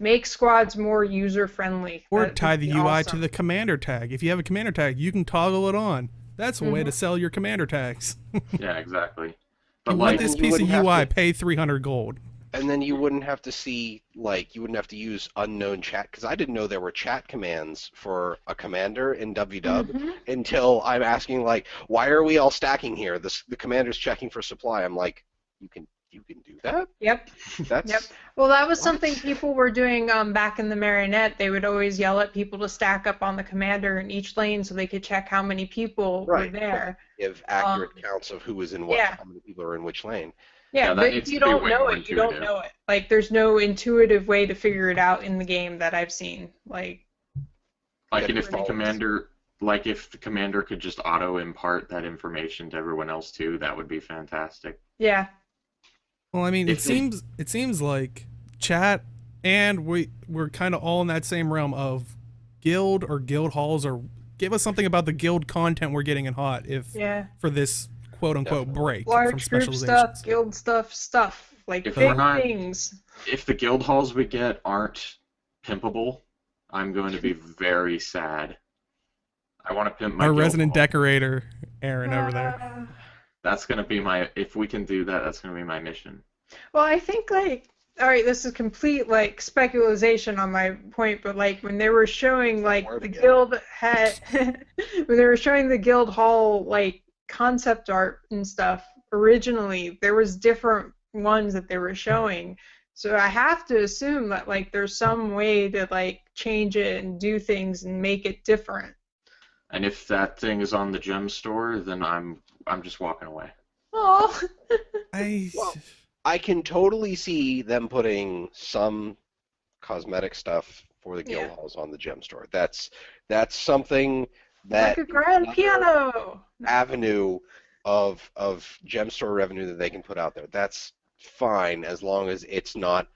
Make squads more user friendly. Or tie the UI to the commander tag. If you have a commander tag, you can toggle it on. That's a way to sell your commander tags. Yeah, exactly. You But want like, this you piece of wouldn't have UI, to- pay 300 gold. And then you wouldn't have to see, you wouldn't have to use unknown chat, because I didn't know there were chat commands for a commander in WW until I'm asking, why are we all stacking here? The commander's checking for supply. I'm like, you can do that? Yep. That's Yep. Well, that was What? something people were doing back in the Marionette. They would always yell at people to stack up on the commander in each lane so they could check how many people Right. were there. give accurate counts of who was in what, yeah. how many people are in which lane. Yeah, Yeah, that but needs if you to be don't way know more it, you don't intuitive. know it. There's no intuitive way to figure it out in the game that I've seen. and Yeah, if the follows. commander could just auto impart that information to everyone else too, that would be fantastic. Yeah. Well, I mean, If they- it seems like chat and we're kind of all in that same realm of guild or guild halls, or give us something about the guild content we're getting in hot Yeah. for this quote unquote Definitely. break from Large group specializations. stuff, guild stuff, like If big we're not- things. If the guild halls we get aren't pimpable, I'm going to be very sad. I want to pimp my Our guild resident hall. decorator, Aaron, over there. That's going to be my. If we can do that, that's going to be my mission. Well, I think like, all right, this is complete like speculation on my point, but like when they were showing like Word the again. guild had, when they were showing the guild hall like concept art and stuff originally, there was different ones that they were showing. So I have to assume that like there's some way to like change it and do things and make it different. And if that thing is on the gem store, then I'm just walking away. Oh. Well, I can totally see them putting some cosmetic stuff for the guild Yeah. halls on the gem store. That's something that Like a grand another piano. avenue of gem store revenue that they can put out there. That's fine as long as it's not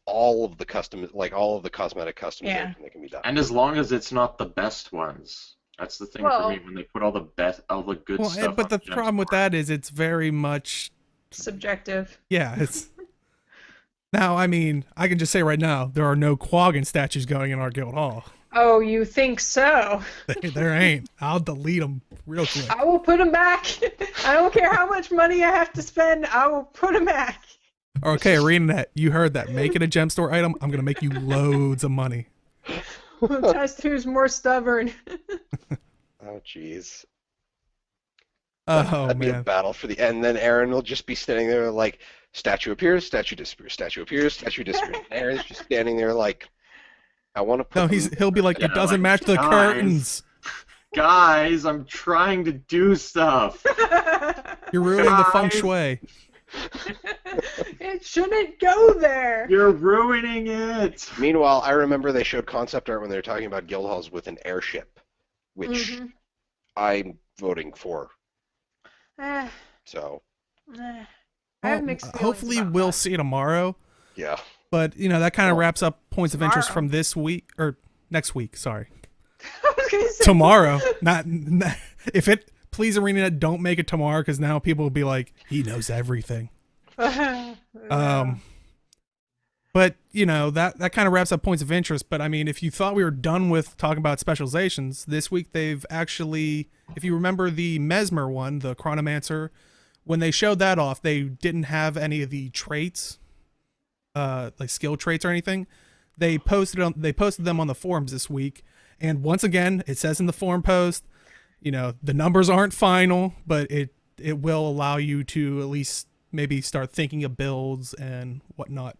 all of the cosmetic customization that can be done. And as long as it's not the best ones. That's the thing Well- for me when they put all the good Well, stuff. but on the gem problem with store. that is it's very much, Subjective. yeah, it's. Now, I mean, I can just say right now, there are no Quaggan statues going in our guild hall. Oh, you think so? There ain't. I'll delete them real quick. I will put them back. I don't care how much money I have to spend. I will put them back. Okay, ArenaNet, you heard that. Make it a gem store item. I'm gonna make you loads of money. We'll test who's more stubborn. Oh, jeez. Oh That'd be a man. battle for the. And then Aaron will just be standing there like, statue appears, statue disappears, statue appears, statue disappears. And Aaron's just standing there like, I want to put. No, them- he'll be like, Yeah, it doesn't like, match the guys. curtains. Guys, I'm trying to do stuff. You're ruining the feng Guys. shui. It shouldn't go there. You're ruining it. Meanwhile, I remember they showed concept art when they were talking about guild halls with an airship, which Mhm. I'm voting for. Eh, So eh. I have Well, mixed feelings hopefully about we'll that. see tomorrow. yeah, But that kind of Well, wraps up points of interest tomorrow. from this week or next week. Sorry, I was gonna say- tomorrow. Not if it. Please, ArenaNet, don't make it tomorrow because now people will be like, he knows everything. But that kind of wraps up points of interest. But I mean, if you thought we were done with talking about specializations, this week they've actually, if you remember the Mesmer one, the Chronomancer, when they showed that off, they didn't have any of the traits, like skill traits or anything. They posted them on the forums this week, and once again, it says in the forum post, the numbers aren't final, but it will allow you to at least maybe start thinking of builds and whatnot.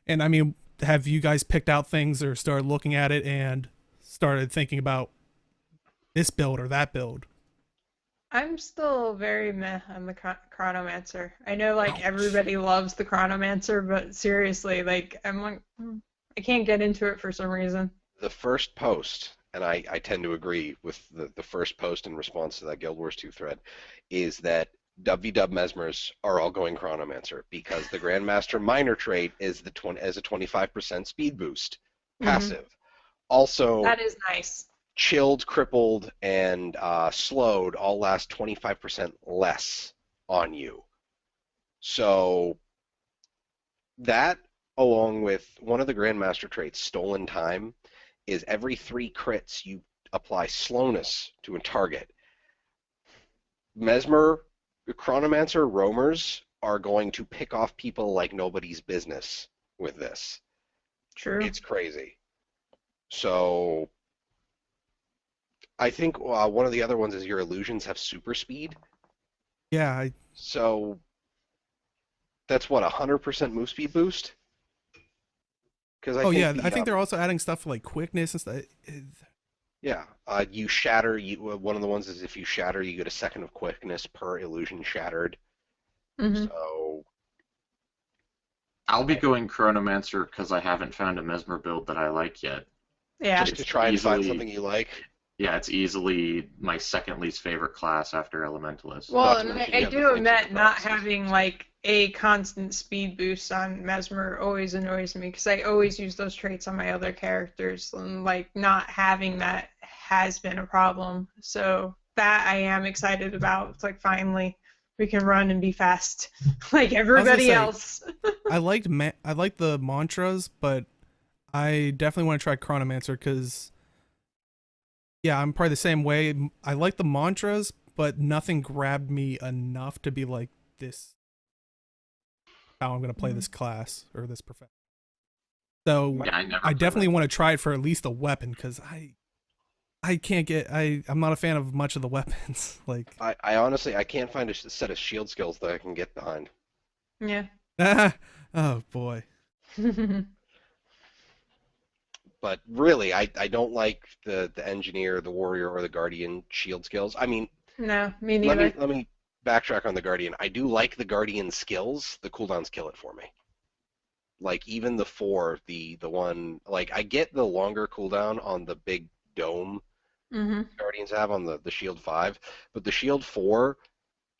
And I mean, have you guys picked out things or started looking at it and started thinking about this build or that build? I'm still very meh on the Chronomancer. I know like everybody loves the Chronomancer, but seriously, like I'm like I can't get into it for some reason. the first post, and I tend to agree with the first post in response to that Guild Wars 2 thread, is that WW Mesmers are all going Chronomancer because the Grandmaster Minor trait is a 25% speed boost, passive. Also, That is nice. chilled, crippled, and slowed all last 25% less on you. So that, along with one of the Grandmaster traits, Stolen Time, is every 3 crits you apply slowness to a target. Mesmer, Chronomancer, Roamers are going to pick off people like nobody's business with this. True. It's crazy. So I think one of the other ones is your illusions have super speed. Yeah, So that's what, 100% move speed boost? Because I think they're also adding stuff like quickness and stuff. Yeah, you shatter. One of the ones is if you shatter, you get a second of quickness per illusion shattered. Mhm. So I'll be going Chronomancer because I haven't found a Mesmer build that I like yet. Yeah. just to try and find easily- something you like. Yeah, it's easily my second least favorite class after Elementalist. Well, Not to and mention I you have the do flames admit of not promises. having like a constant speed boost on Mesmer always annoys me because I always use those traits on my other characters, and like not having that has been a problem. So that I am excited about. It's like finally We can run and be fast like everybody say, else. I liked the mantras, but I definitely want to try Chronomancer because, yeah, I'm probably the same way. I like the mantras, but nothing grabbed me enough to be like, this how I'm going to play this class or this profession. So Yeah, I never I played definitely that. want to try it for at least a weapon because I can't get I'm not a fan of much of the weapons. Like I honestly I can't find a set of shield skills that I can get behind. Yeah. oh boy. But really, I don't like the engineer, the warrior, or the guardian shield skills. I mean, No, me let neither. me backtrack on the guardian. I do like the guardian skills. The cooldowns kill it for me. Like even the 4, the one, like I get the longer cooldown on the big dome Mm-hmm. guardians have on the shield 5, but the shield 4,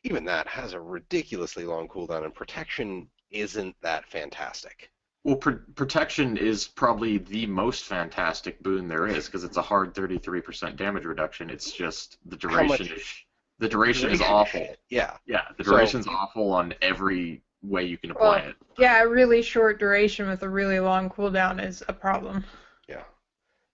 even that has a ridiculously long cooldown, and protection isn't that fantastic. Well, protection is probably the most fantastic boon there is because it's a hard 33% damage reduction. It's just the duration is awful. Shit. Yeah. Yeah, the duration's awful on every way you can apply it. Yeah, a really short duration with a really long cooldown is a problem. Yeah.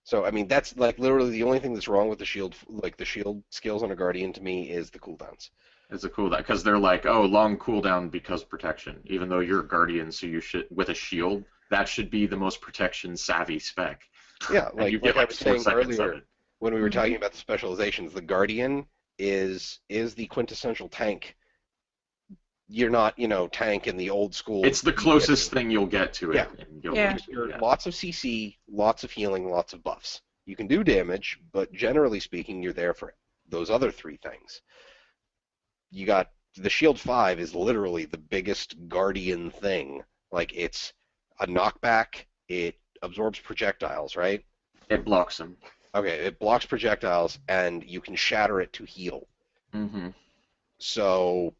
So I mean that's like literally the only thing that's wrong with the shield, like the shield skills on a guardian to me, is the cooldowns. It's a cooldown because they're like, oh, long cooldown because protection. Even though you're a guardian, so you should with a shield, that should be the most protection savvy spec. Yeah, And like, you get I like was 4 saying seconds of earlier it. when we were talking about the specializations, the guardian is the quintessential tank. You're not, tank in the old school. It's the closest thing you'll get to it. Yeah. In Guild Yeah. Wars 2, You're yeah. lots of CC, lots of healing, lots of buffs. You can do damage, but generally speaking, you're there for those other 3 things. You got the Shield 5 is literally the biggest guardian thing. Like, it's a knockback, it absorbs projectiles, right? It blocks them. Okay, it blocks projectiles, and you can shatter it to heal. Mm-hmm. So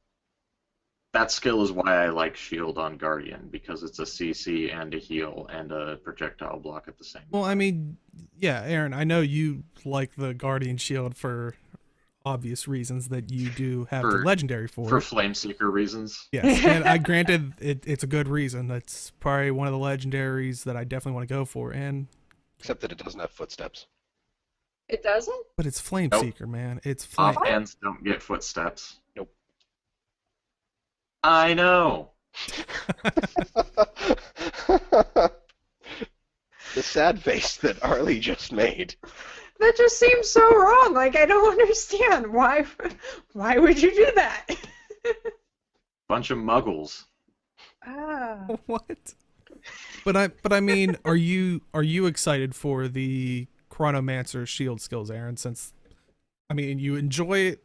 That skill is why I like Shield on Guardian, because it's a CC and a heal and a projectile block at the same time. Well, I mean, yeah, Aaron, I know you like the Guardian Shield for obvious reasons that you do have the legendary for For it. Flameseeker reasons. Yes, and I granted it's a good reason. It's probably one of the legendaries that I definitely want to go for, and except that it doesn't have footsteps. It doesn't? but it's Flameseeker, man. It's flame. Offhands don't get footsteps. Nope. I know. The sad face that Arlie just made. That just seems so wrong. Like, I don't understand. Why would you do that? Bunch of muggles. Ah. What? But I mean, are you excited for the Chronomancer shield skills, Aaron? Since I mean, you enjoy it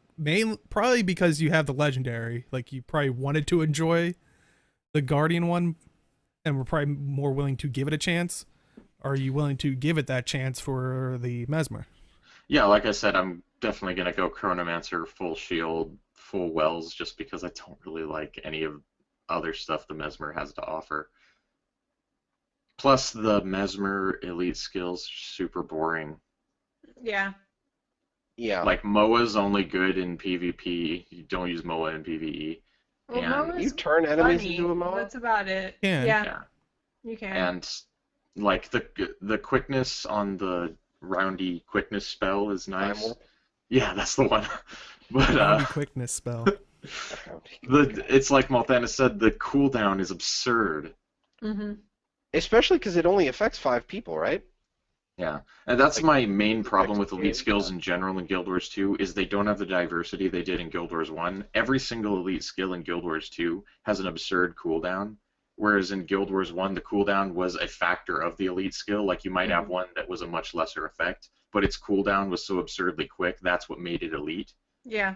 probably because you have the legendary. Like you probably wanted to enjoy the Guardian one, and were probably more willing to give it a chance. Are you willing to give it that chance for the Mesmer? Yeah, like I said, I'm definitely gonna go Chronomancer, full shield, full wells, just because I don't really like any of other stuff the Mesmer has to offer. Plus, the Mesmer elite skills are super boring. Yeah. Yeah. Like MOA's only good in PvP. You don't use MOA in PvE. Well, And Moa's you turn enemies funny. into a MOA? That's about it. Yeah. Yeah. You can. And like the quickness on the roundy quickness spell is nice. Time warp? Yeah, that's the one. But Roundy quickness spell. it's like Malthana said, the cooldown is absurd. Mm-hmm. Especially because it only affects 5 people, right? Yeah, and that's Like, my main problem with effects elite is, skills in general in Guild Wars 2 is they don't have the diversity they did in Guild Wars 1. Every single elite skill in Guild Wars 2 has an absurd cooldown, whereas in Guild Wars 1 the cooldown was a factor of the elite skill. Like you might have one that was a much lesser effect, but its cooldown was so absurdly quick, that's what made it elite. Yeah.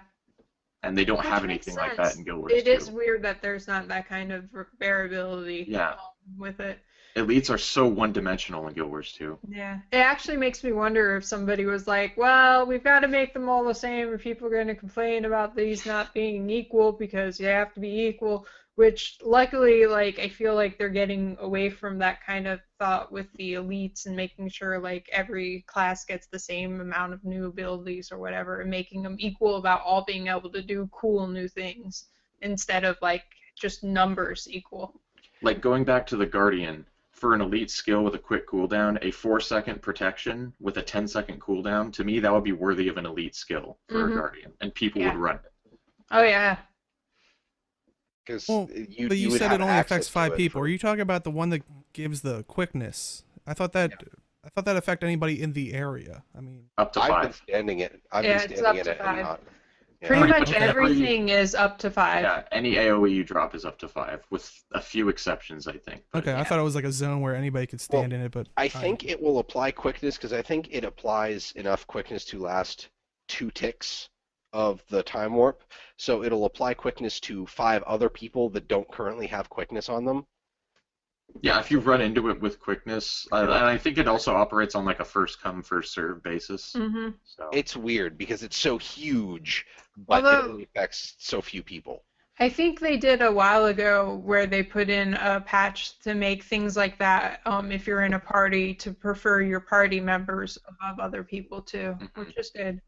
And they don't Which have makes anything like sense. that in Guild Wars It 2. is weird that there's not that kind of variability Yeah. with it. Elites are so one-dimensional in Guild Wars 2. Yeah. It actually makes me wonder if somebody was like, well, we've got to make them all the same, or people are going to complain about these not being equal because they have to be equal, which luckily, like, I feel like they're getting away from that kind of thought with the elites and making sure, like, every class gets the same amount of new abilities or whatever, and making them equal about all being able to do cool new things. instead of like just numbers equal. Like going back to the Guardian, for an elite skill with a quick cooldown, a 4-second protection with a 10-second cooldown, to me that would be worthy of an elite skill for a Guardian, and people would run it. Oh yeah. Because But you said it only affects 5 people. Are you talking about the one that gives the quickness? I thought that affected anybody in the area. I mean, Up to I've 5. been standing it. It's up to 5. not. Yeah. Pretty much Okay. everything is up to 5. Yeah, any AoE you drop is up to 5, with a few exceptions, I think. But okay, I thought it was like a zone where anybody could stand in it, but I think it will apply quickness because I think it applies enough quickness to last 2 ticks of the time warp. So it'll apply quickness to 5 other people that don't currently have quickness on them. yeah, if you run into it with quickness, and I think it also operates on like a first come first serve basis. Mm-hmm. So It's weird because it's so huge, but Although- it only affects so few people. I think they did a while ago where they put in a patch to make things like that, if you're in a party, to prefer your party members above other people too, which is good.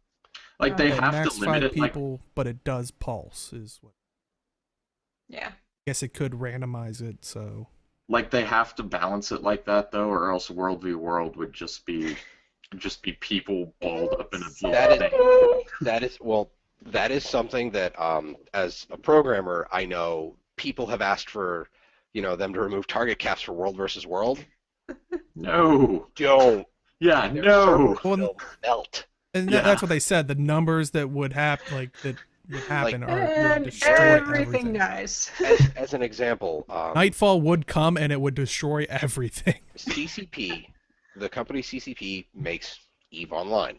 like they okay, have max to limit 5 it. Like people, but it does pulse. Is what Yeah. I guess it could randomize it. So they have to balance it like that though, or else World v World would just be people balled up in a blue That is- thing. That is something that, as a programmer, I know people have asked for, them to remove target caps for World versus World. No. Don't. Yeah, Their no. servers will melt. and Yeah. that's what they said. The numbers that would happen, would happen, are would And destroy everything dies. As an example, Nightfall would come and it would destroy everything. CCP, the company CCP makes EVE Online.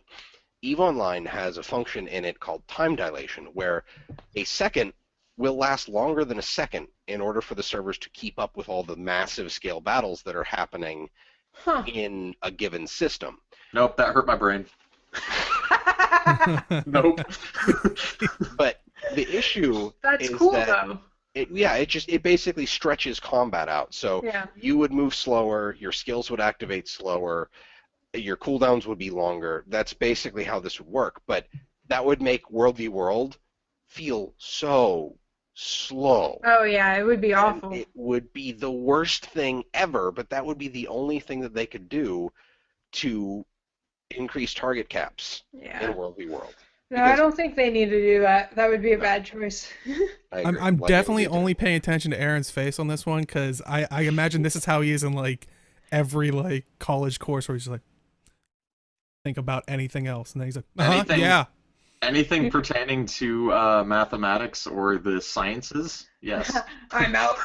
EVE Online has a function in it called time dilation, where a second will last longer than a second in order for the servers to keep up with all the massive scale battles that are happening Huh. in a given system. Nope, that hurt my brain. Nope. But the issue That's is cool that though. it basically stretches combat out. So Yeah. you would move slower, your skills would activate slower, your cooldowns would be longer. That's basically how this would work. But that would make World v World feel so slow. Oh yeah, it would be And awful. it would be the worst thing ever, but that would be the only thing that they could do to increase target caps Yeah. in World v World. No, I don't think they need to do that. That would be a bad choice. I I'm agree. Like, definitely it would be only paying attention to Aaron's face on this one because I imagine this is how he is in like every like college course where he's just like think about anything else and then he's like Anything- yeah. Anything pertaining to mathematics or the sciences, yes, I'm out.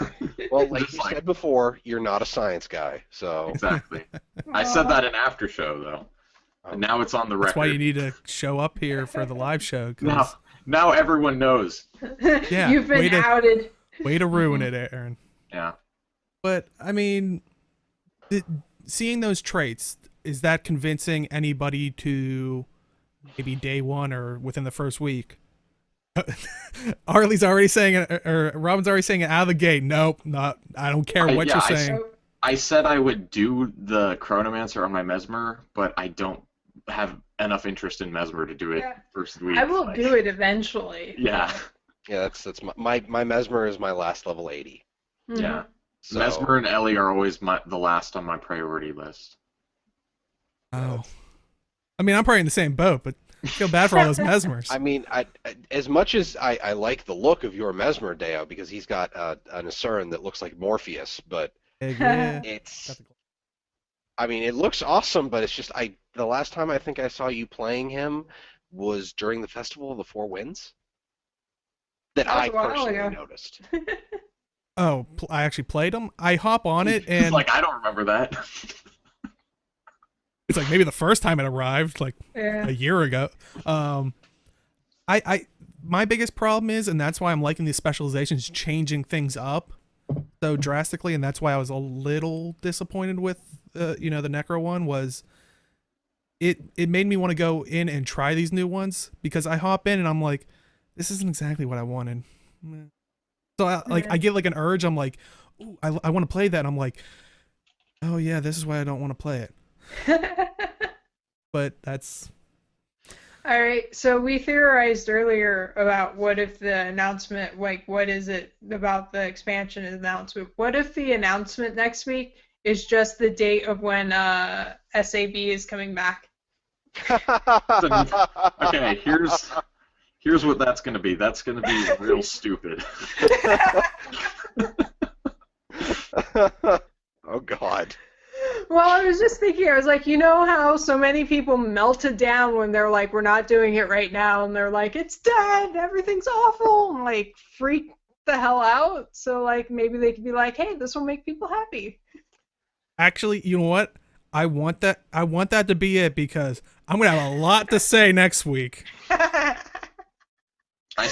Well, like Just you like- said before, you're not a science guy, so exactly. I said that in after show though. And now it's on the record. That's why you need to show up here for the live show. 'Cause Now everyone knows. Yeah, You've been way to- outed. way to ruin it, Aaron. Yeah. But I mean, seeing those traits, is that convincing anybody to maybe day one or within the first week? Arlie's already saying it, or Robin's already saying it out of the gate. Nope, not. I don't care what you're saying. I said I would do the Chronomancer on my Mesmer, but I don't have enough interest in Mesmer to do it Yeah. first week. I will do it eventually. Yeah. yeah, that's my Mesmer is my last level 80. Mhm. Yeah. So, Mesmer and Ellie are always the last on my priority list. Oh, I mean, I'm probably in the same boat, but I feel bad for all those mesmers. I mean, as much as I like the look of your Mesmer, Deo, because he's got an Asuran that looks like Morpheus, but Yeah. it's, I mean, it looks awesome, but it's just the last time I think I saw you playing him was during the Festival of the Four Winds. That That was I a while personally ago. noticed. Oh, I actually played them. I hop on it, It's and like I don't remember that. it's like maybe the first time it arrived, like Yeah. a year ago. My biggest problem is, and that's why I'm liking these specializations, changing things up so drastically, and that's why I was a little disappointed with the Necro one. Was it made me want to go in and try these new ones, because I hop in and I'm like, this isn't exactly what I wanted. So I get like an urge. I'm like, ooh, I want to play that. And I'm like, oh yeah, this is why I don't want to play it. But that's All right, so we theorized earlier about what if the announcement, like, what is it about the expansion announcement? What if the announcement next week is just the date of when SAB is coming back? Okay, here's what that's gonna be. That's gonna be real stupid. Oh God. Well, I was just thinking, I was like, you know how so many people melted down when they're like, we're not doing it right now, and they're like, it's dead, everything's awful, and like freak the hell out. So like maybe they could be like, hey, this will make people happy. Actually, you know what? I want that. I want that to be it because I'm gonna have a lot to say next week. I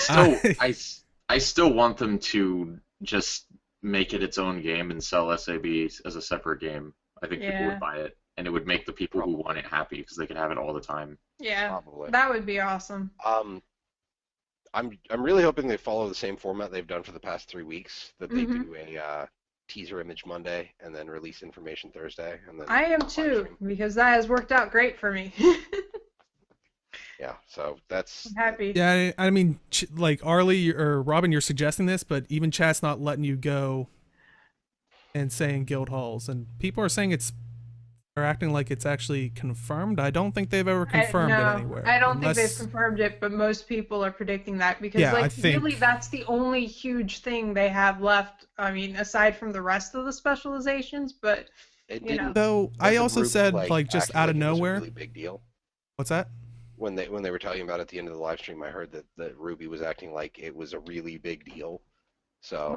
still want them to just make it its own game and sell SAB as a separate game. I think people Yeah. would buy it, and it would make the people who want it happy because they could have it all the time. Yeah, Probably. that would be awesome. I'm really hoping they follow the same format they've done for the past 3 weeks. That they do a teaser image Monday and then release information Thursday, and then I am live too, stream. because that has worked out great for me. Yeah, so that's I'm happy. Yeah, I mean, like Arlie or Robin, you're suggesting this, but even chat's not letting you go and saying guild halls, and people are saying are acting like it's actually confirmed. I don't think they've ever confirmed no, it anywhere. I don't think they've unless- confirmed it, but most people are predicting that because, Yeah, I like, think- really, that's the only huge thing they have left. I mean, aside from the rest of the specializations, but it you know. didn't. Though I wasn't also Ruby, said like just acting out of like it was a nowhere. really big deal. What's that? When they were talking about it at the end of the live stream, I heard that Ruby was acting like it was a really big deal. So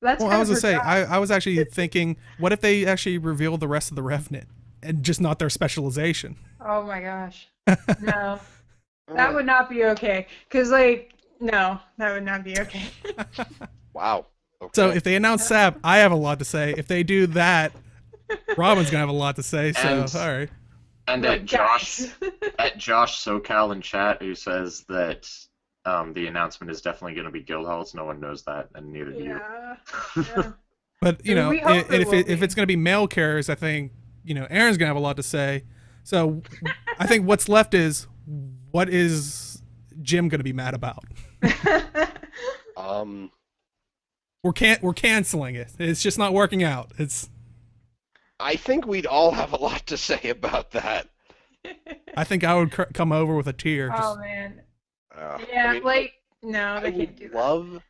that's Well, kind I was of gonna say, her job. I was actually thinking, what if they actually reveal the rest of the Revenant and just not their specialization? Oh my gosh, no, that would not be okay. Cause like, no, that would not be okay. wow. Okay. So if they announce SAP, I have a lot to say. If they do that, Robin's gonna have a lot to say. So And- all right. And Like, at Josh guys. SoCal in chat, who says that the announcement is definitely going to be guild halls. No one knows that, and neither do you. Yeah. But you And know, we hope it if will if be. it's gonna be mail carriers, I think Aaron's gonna have a lot to say. So I think what's left is what is Jim gonna be mad about? We're canceling it. It's just not working out. It's. I think we'd all have a lot to say about that. I think I would come over with a tear. Oh Just, man. I Yeah, mean, like no, I they can't would do that. love.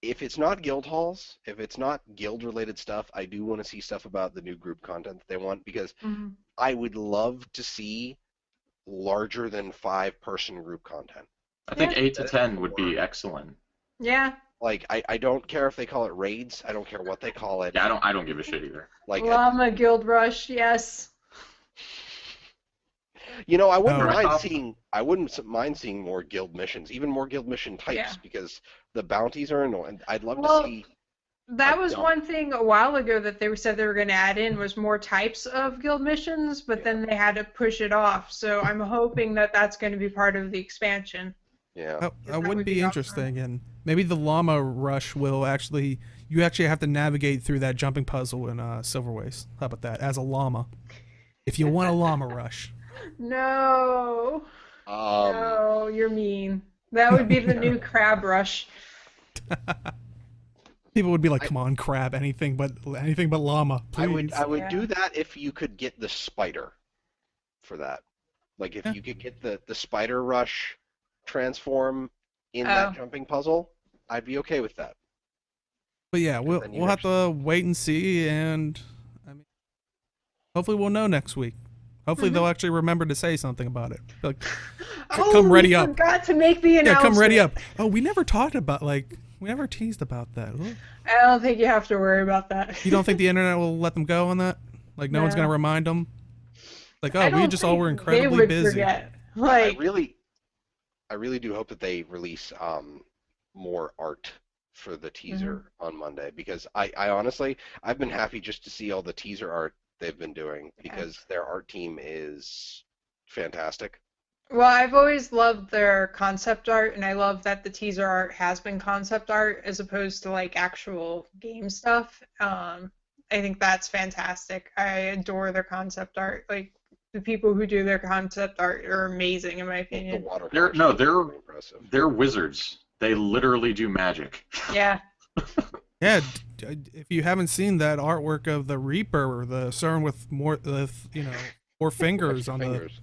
If it's not guild halls, if it's not guild related stuff, I do want to see stuff about the new group content that they want because Mhm. I would love to see larger than 5-person group content. I think Yeah. 8 to 10 would be excellent. Yeah. Like I don't care if they call it raids. I don't care what they call it. Yeah, I don't give a shit either. Like Llama Guild Rush, yes. I wouldn't Oh. mind seeing more guild missions, even more guild mission types, Yeah. because the bounties are annoying. I'd love Well, to see. That was don't. one thing a while ago that they said they were going to add in was more types of guild missions, but then they had to push it off. So I'm hoping that that's going to be part of the expansion. Yeah. that would be interesting, and maybe the llama rush will you actually have to navigate through that jumping puzzle in Silverways. How about that? As a llama, if you want a llama rush. No. Um, No, you're mean. That would be the new crab rush. People would be like, "Come on, crab, anything but llama, please." I would Yeah. do that if you could get the spider for that. Like if Yeah. you could get the spider rush transform in Oh. that jumping puzzle, I'd be okay with that. But yeah, we'll then you we'll have to wait and see, and I mean, hopefully we'll know next week. Hopefully they'll actually remember to say something about it. Like, come ready we up. Forgot to make the Yeah, announcement. come ready up. Oh, we never talked about we never teased about that. Ooh. I don't think you have to worry about that. You don't think the internet will let them go on that? Like no one's No. gonna remind them? Like, I oh, we don't just all think were they incredibly would busy. forget. I Like, really do hope that they release more art for the teaser on Monday, because I honestly I've been happy just to see all the teaser art they've been doing, because their art team is fantastic. well, I've always loved their concept art, and I love that the teaser art has been concept art as opposed to like actual game stuff. I think that's fantastic. I adore their concept art. Like, the people who do their concept art are amazing, in my The opinion. watercolor No, stuff is really impressive. They're wizards. They literally do magic. Yeah. Yeah, if you haven't seen that artwork of the Reaper, the CERN with more, more fingers Extra on fingers.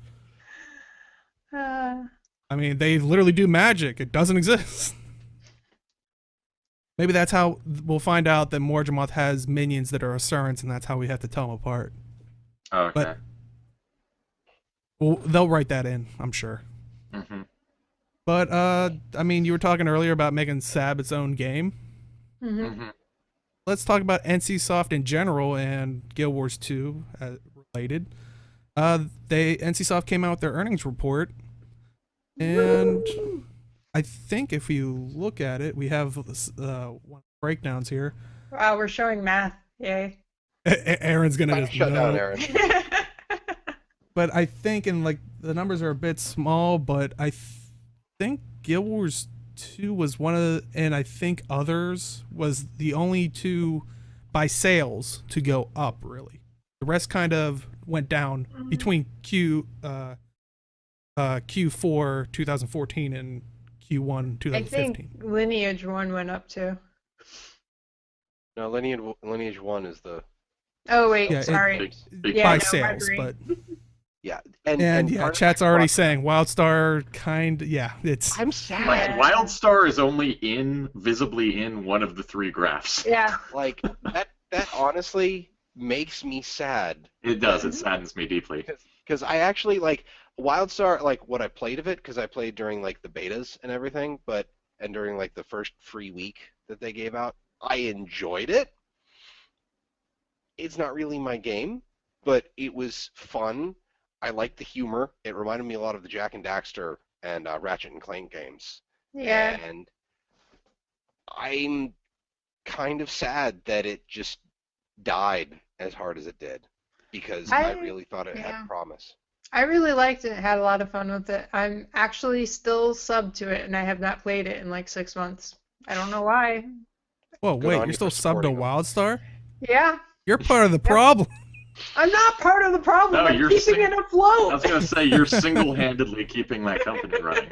I mean, they literally do magic. It doesn't exist. Maybe that's how we'll find out that Morgemoth has minions that are Assurance, and that's how we have to tell them apart. Okay. But- Well, they'll write that in, I'm sure. Mm-hmm. But I mean, you were talking earlier about making Sab its own game. Hmm. Mm-hmm. Let's talk about NCSoft in general and Guild Wars 2 related. NCSoft came out with their earnings report, and I think if you look at it, we have one breakdowns here. Wow, we're showing math. Yay. Aaron's gonna just Shut down, no. Aaron. But I think the numbers are a bit small, but I think Guild Wars 2 was one of the, and I think Others was the only two by sales to go up, really. The rest kind of went down between Q4 2014 and Q1 I 2015. think Lineage 1 went up too. No, Lineage 1 is the... Oh, wait, Yeah, sorry. Big Yeah, by no, sales, agree. but Yeah. and yeah, part of chat's that already process- saying WildStar it's I'm sad. Like, WildStar is only visibly in one of the three graphs. Yeah. Like, that honestly makes me sad. It does. It saddens me deeply. Because I actually, like, WildStar, like, what I played of it, because I played during, like, the betas and everything, and during, like, the first free week that they gave out, I enjoyed it. It's not really my game, but it was fun. I liked the humor. It reminded me a lot of the Jack and Daxter and Ratchet and Clank games. Yeah. And I'm kind of sad that it just died as hard as it did, because I really thought it yeah. had promise. I really liked it. Had a lot of fun with it. I'm actually still subbed to it, and I have not played it in like 6 months. I don't know why. Whoa, Good wait, on you're you still for subbed to supporting them. WildStar? Yeah. You're part of the problem. I'm not part of the problem. No, I'm you're keeping it I afloat. was gonna say you're single-handedly keeping that company running.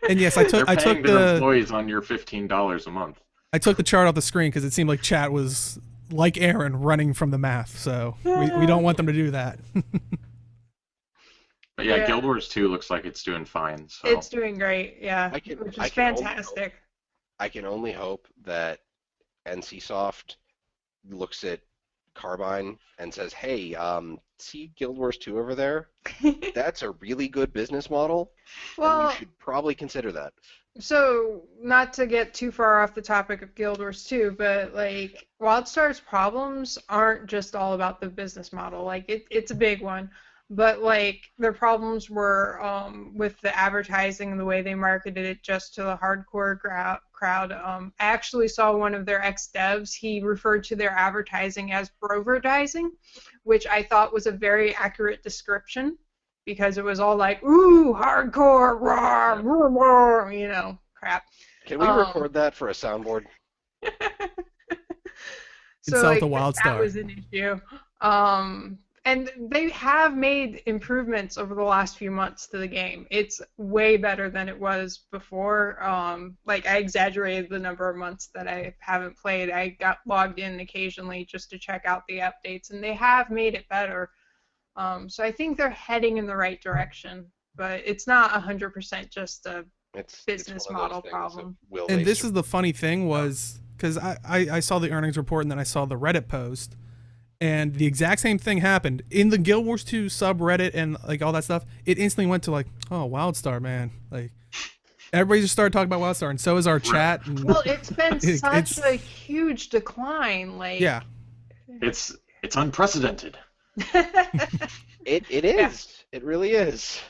And yes, I They're took paying their the employees on your $15 a month. I took the chart off the screen because it seemed like chat was like Aaron running from the math, so we don't want them to do that. But yeah, Yeah. Guild Wars 2 looks like it's doing fine. So It's doing great, yeah. I can- Which I is can only fantastic. I can only hope that NCSoft looks at Carbine and says, "Hey, see Guild Wars 2 over there? That's a really good business model, and Well, you should probably consider that." so not to get too far off the topic of Guild Wars 2, but like WildStar's problems aren't just all about the business model. Like it's a big one, but like their problems were with the advertising and the way they marketed it just to the hardcore crowd. I actually saw one of their ex-devs. He referred to their advertising as brovertising, which I thought was a very accurate description, because it was all like, ooh, hardcore, rah, rah, rah, crap. Can we record that for a soundboard? sell like, to that WildStar. was an issue. And they have made improvements over the last few months to the game. It's way better than it was before. Like, I exaggerated the number of months that I haven't played. I got logged in occasionally just to check out the updates, and they have made it better. So I think they're heading in the right direction, but it's not 100% just a It's business one of those model things problem. of will And they this is the funny thing was, because I saw the earnings report and then I saw the Reddit post, and the exact same thing happened in the Guild Wars 2 subreddit and like all that stuff. It instantly went to like, oh, WildStar, man. Like, everybody just started talking about WildStar, and so is our chat. And Well, it's been It's- such a huge decline. Like, yeah, it's unprecedented. It is. It really is.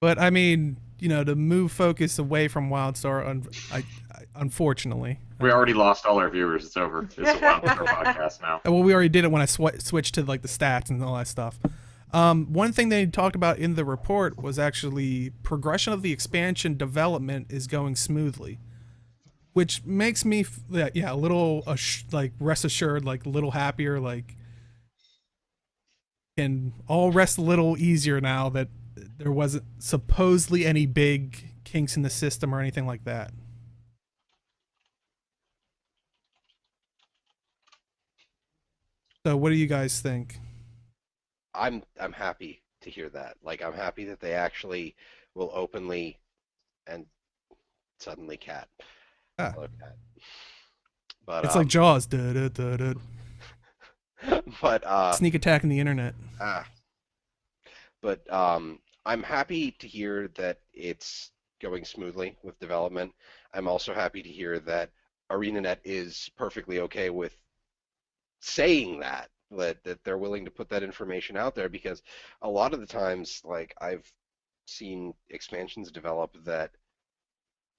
but I mean, to move focus away from WildStar, unfortunately. We already lost all our viewers. It's over. It's a WildStar podcast now. Well, we already did it when I switched to like the stats and all that stuff. One thing they talked about in the report was actually progression of the expansion development is going smoothly, which makes me a little like rest assured, like a little happier. Like, can all rest a little easier now that there wasn't supposedly any big kinks in the system or anything like that. So what do you guys think? I'm happy to hear that. Like, I'm happy that they actually will openly and suddenly cat. Ah. Hello, cat. But It's like Jaws. Duh, duh, duh, duh. but Sneak attack in the internet. But I'm happy to hear that it's going smoothly with development. I'm also happy to hear that ArenaNet is perfectly okay with saying that they're willing to put that information out there, because a lot of the times, like, I've seen expansions develop that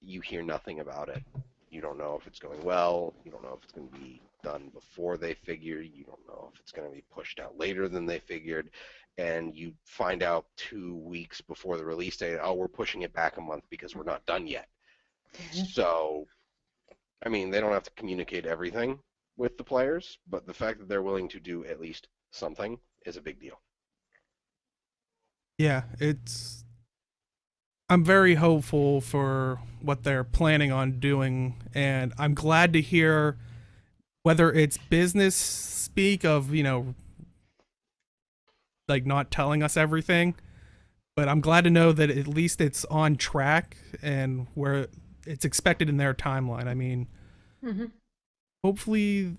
you hear nothing about it. You don't know if it's going well. You don't know if it's going to be done before they figure. You don't know if it's going to be pushed out later than they figured. And you find out 2 weeks before the release date, oh, we're pushing it back a month because we're not done yet. So, I mean, they don't have to communicate everything with the players, but the fact that they're willing to do at least something is a big deal. Yeah, I'm very hopeful for what they're planning on doing, and I'm glad to hear, whether it's business speak of, like, not telling us everything, but I'm glad to know that at least it's on track and where it's expected in their timeline. I mean, hopefully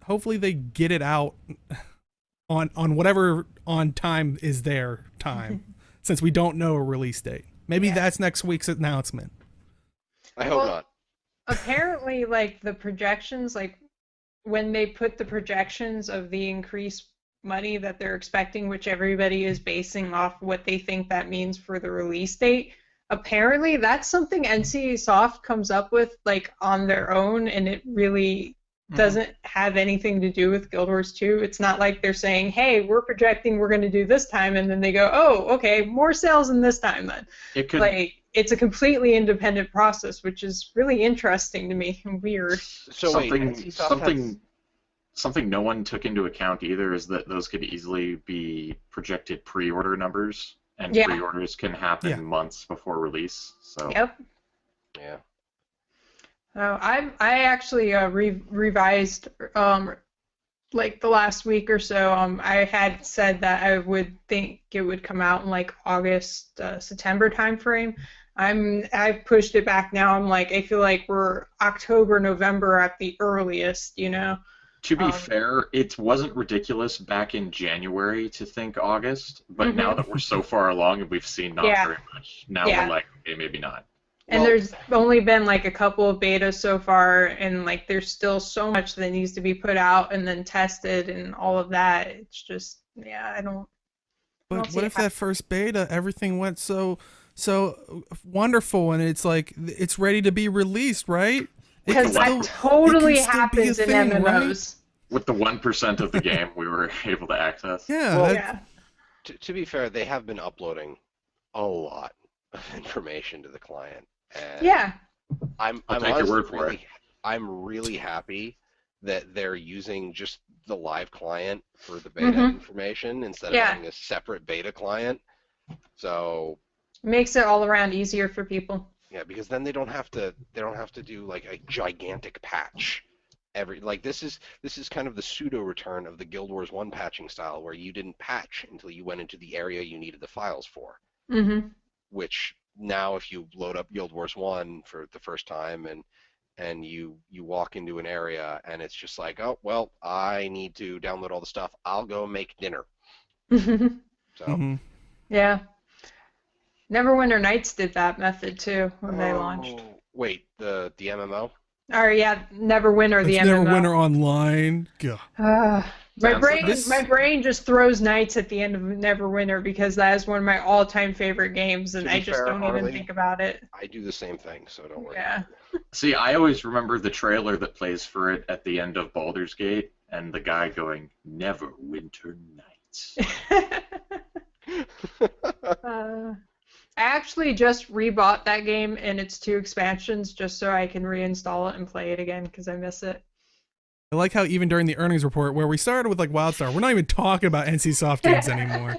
they get it out on whatever on time is their time, since we don't know a release date. Maybe that's next week's announcement. I hope not. Apparently, like, the projections, like, when they put the projections of the increased money that they're expecting, which everybody is basing off what they think that means for the release date, apparently that's something NC Soft comes up with, like, on their own, and it really doesn't have anything to do with Guild Wars 2. It's not like they're saying, hey, we're projecting we're going to do this time, and then they go, oh, okay, more sales in this time then. It could, like, it's a completely independent process, which is really interesting to me and weird. So something no one took into account either is that those could easily be projected pre-order numbers, and pre-orders can happen months before release. So Yep. Yeah. I actually revised like the last week or so. I had said that I would think it would come out in like August, September timeframe. I've pushed it back now. I'm like, I feel like we're October, November at the earliest, To be fair, it wasn't ridiculous back in January to think August, but now that we're so far along and we've seen not very much, now we're like, okay, maybe not. And there's only been like a couple of betas so far, and like there's still so much that needs to be put out and then tested and all of that. It's just, I don't. But what if that first beta, everything went so wonderful, and it's like it's ready to be released, right? Because that totally happens in MMOs. Right? With the 1% of the game we were able to access. Yeah. To be fair, they have been uploading a lot of information to the client. And I'm take your word for it. I'm really happy that they're using just the live client for the beta information instead of having a separate beta client. So makes it all around easier for people. Yeah, because then they don't have to do like a gigantic patch. This is kind of the pseudo return of the Guild Wars 1 patching style, where you didn't patch until you went into the area you needed the files for. Which now, if you load up Guild Wars 1 for the first time and you walk into an area and it's just like, oh well, I need to download all the stuff. I'll go make dinner. So yeah. Neverwinter Nights did that method too when they launched. Wait, the MMO? Or Neverwinter, the MMO. Neverwinter Online. God. My brain just throws nights at the end of Neverwinter because that is one of my all-time favorite games, and I just don't even think about it. I do the same thing, so don't worry. Yeah. See, I always remember the trailer that plays for it at the end of Baldur's Gate, and the guy going, Neverwinter Nights. I actually just rebought that game and its 2 expansions just so I can reinstall it and play it again because I miss it. I like how even during the earnings report where we started with like WildStar, we're not even talking about NCSoft games anymore.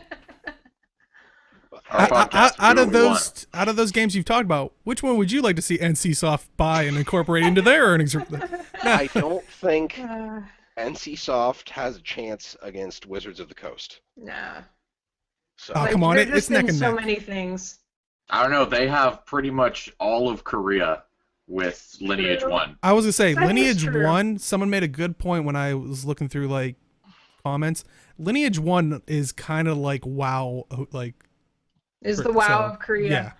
Our podcast, we Out do of what we want. those games you've talked about, which one would you like to see NCSoft buy and incorporate into their earnings report? I don't think Uh, NCSoft has a chance against Wizards of the Coast. nah. So Oh, come on, they're it's just neck in and so neck. many things. I don't know. They have pretty much all of Korea with Lineage True. 1. I was gonna say That is Lineage true. 1. Someone made a good point when I was looking through like comments. Lineage 1 is kind of like WoW, like Is the WoW so, of Korea. Yeah,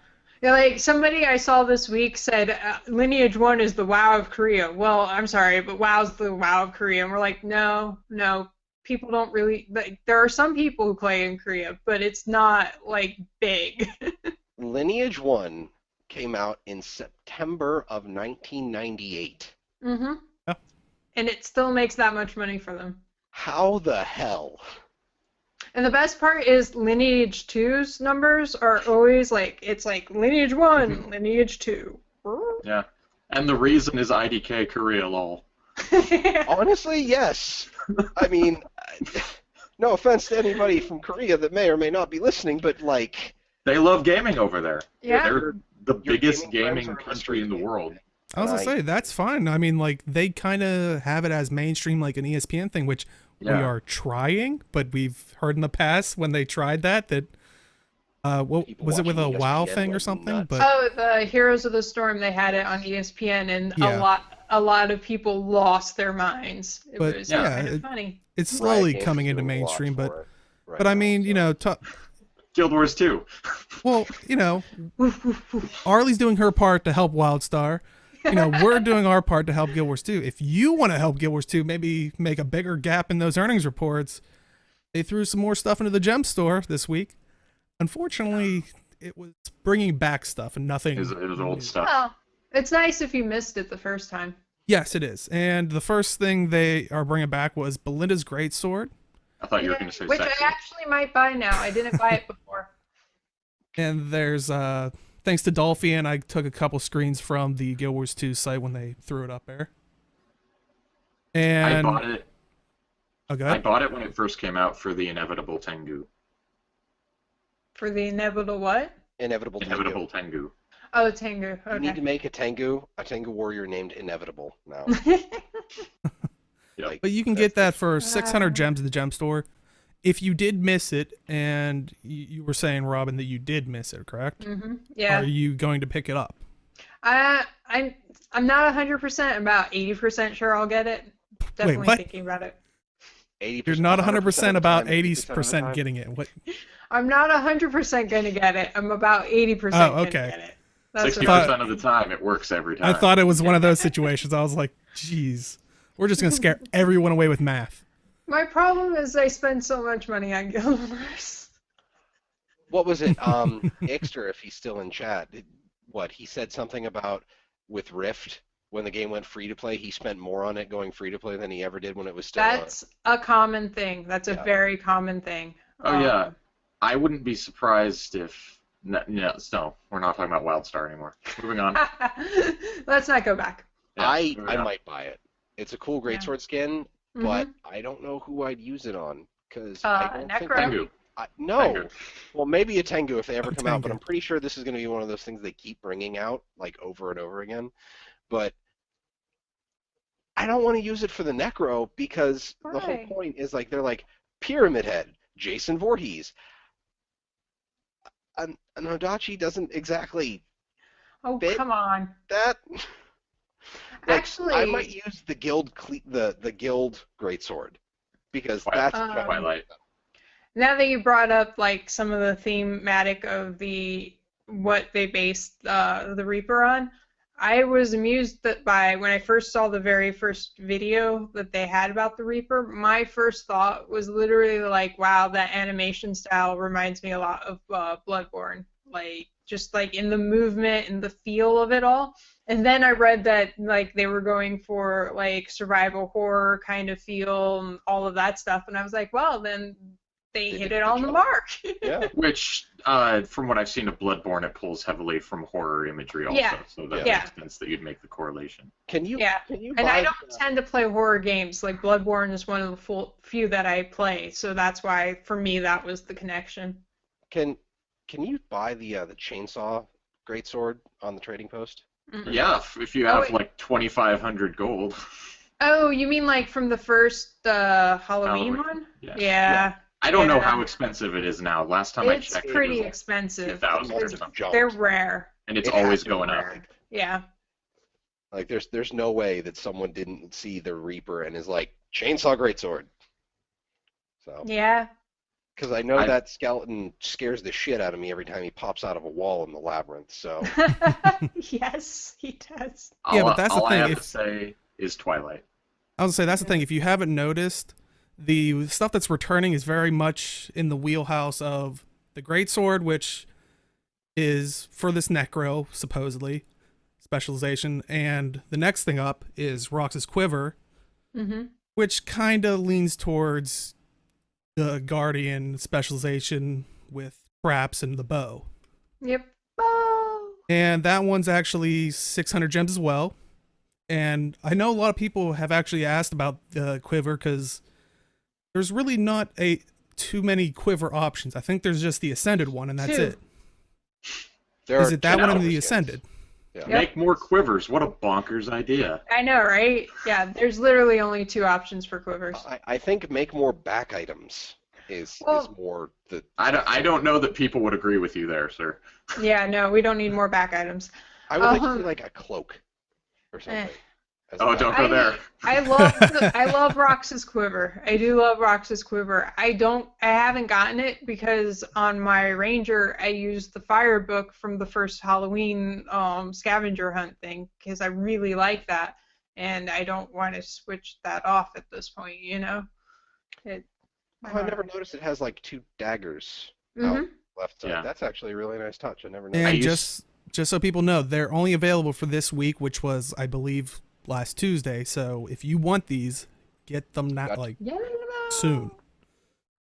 Yeah, like somebody I saw this week said Lineage 1 is the WoW of Korea. Well, I'm sorry, but WoW's the WoW of Korea. And we're like, no, people don't really, like, there are some people who play in Korea, but it's not like big. Lineage 1 came out in September of 1998. Mm-hmm. Yeah. And it still makes that much money for them. How the hell? And the best part is Lineage 2's numbers are always like, it's like Lineage 1, Lineage 2. Yeah. And the reason is IDK Korea, lol. Honestly, yes. I mean, no offense to anybody from Korea that may or may not be listening, but like, They love gaming over there. Yeah. They're the Your biggest gaming friends gaming are country in the illustrated. world. I was gonna say that's fine. I mean, like they kind of have it as mainstream, like an ESPN thing, which we Yeah. are trying. But we've heard in the past when they tried that what People was it with a watching WoW ESPN thing or went something? nuts. But Oh, the Heroes of the Storm, they had it on ESPN, and Yeah. a lot of people lost their minds. It But, was yeah, kind of funny. it's Riot slowly Games coming is into doing a lot mainstream. for But it right but I now, mean, so. Guild Wars 2. Well, Arlie's doing her part to help WildStar. We're doing our part to help Guild Wars 2. If you want to help Guild Wars 2, maybe make a bigger gap in those earnings reports. They threw some more stuff into the gem store this week. Unfortunately, it was bringing back stuff and nothing. It was old stuff. Well, it's nice if you missed it the first time. Yes, it is. And the first thing they are bringing back was Belinda's Greatsword. I thought you were going to say Which sexy. I actually might buy now. I didn't buy it before. And there's, thanks to Dolphin, I took a couple screens from the Guild Wars 2 site when they threw it up there. And I bought it. Oh, go I ahead. bought it when it first came out for the inevitable Tengu. For the inevitable what? Inevitable Inevitable Tengu. Tengu. Oh, Tengu. You need to Okay. make a Tengu warrior named Inevitable now. Yep. Like, But you can that's get that for 600 gems at the gem store. If you did miss it, and you were saying, Robin, that you did miss it, correct? Yeah. Are you going to pick it up? I'm not 100%, about 80% sure I'll get it. Definitely what? thinking about it. 80%, You're not 100% about 80% 80% getting it. What? I'm not 100% going to get it. I'm about 80% Oh, going to okay. get it. That's 60% of the time, it works every time. I thought it was one of those situations. I was like, geez, we're just going to scare everyone away with math. My problem is I spend so much money on Guild Wars. What was it? Ixter, if he's still in chat, he said something about with Rift when the game went free to play, he spent more on it going free to play than he ever did when it was still. That's a common thing. That's a very common thing. Oh, yeah. I wouldn't be surprised if... No, we're not talking about WildStar anymore. Moving on. Let's not go back. Yeah, I moving on. might buy it. It's a cool greatsword skin, but I don't know who I'd use it on because I don't think Necro? Tengu. no. Tengu. Well, maybe a Tengu if they ever come out, but Tengu. I'm pretty sure this is going to be one of those things they keep bringing out like over and over again. But I don't want to use it for the Necro because the whole Why? point is like they're like Pyramid Head, Jason Voorhees. An Odachi doesn't exactly Oh, Bit- come on. that. Actually, I might use the guild the guild greatsword because Twilight. that's Twilight. now that you brought up like some of the thematic of what they based the Reaper on, I was amused by when I first saw the very first video that they had about the Reaper. My first thought was literally like, "Wow, that animation style reminds me a lot of Bloodborne." Like just like in the movement and the feel of it all. And then I read that like they were going for like survival horror kind of feel and all of that stuff, and I was like, well, then They They hit did a it good on the job. mark. Yeah. Which, from what I've seen of Bloodborne, it pulls heavily from horror imagery also, Yeah. so that Yeah. makes sense that you'd make the correlation. Can you Yeah. can you And I buy don't tend to play horror games. Like Bloodborne is one of the few that I play, so that's why for me that was the connection. can you buy the chainsaw greatsword on the trading post? Mm-mm. Yeah, if you Oh, have wait. like 2,500 gold. Oh, you mean like from the first Halloween Halloween, one? yes. Yeah. I don't know Yeah. how expensive it is now. Last time I It's checked, pretty it was like expensive. 2,000 or It's something, jumped. They're rare. and it's It always has to be going up. rare. Yeah. Like there's no way that someone didn't see the Reaper and is like chainsaw greatsword. So Yeah. because I know I- that skeleton scares the shit out of me every time he pops out of a wall in the labyrinth. So Yes, he does. Yeah, but that's the all thing, I have if- to say is Twilight. I was gonna say that's the thing. If you haven't noticed, the stuff that's returning is very much in the wheelhouse of the greatsword, which is for this necro supposedly specialization, and the next thing up is Rox's quiver, Mm-hmm. which kind of leans towards the guardian specialization with traps and the bow. Yep. Oh. And that one's actually 600 gems as well. And I know a lot of people have actually asked about the quiver because there's really not too many quiver options. I think there's just the ascended one, and that's Two. it. there Is are it that one two and the skins. ascended? Yeah. Yep. Make more quivers. What a bonkers idea. I know, right? Yeah, there's literally only 2 options for quivers. I think make more back items is Well- more the. I don't know that people would agree with you there, sir. Yeah, no, we don't need more back items. I would like to Uh-huh. see like a cloak or something. as a Oh, back don't go item. there. I love Rox's quiver. I do love Rox's quiver. I haven't gotten it because on my ranger I used the fire book from the first Halloween scavenger hunt thing because I really like that and I don't want to switch that off at this point, you know? Oh, I never noticed it has like 2 daggers Mm-hmm. out left side. Yeah. That's actually a really nice touch. I never noticed. And used- just so people know, they're only available for this week, which was, I believe, last Tuesday. So if you want these, get them now, Gotcha. like Yeah. soon.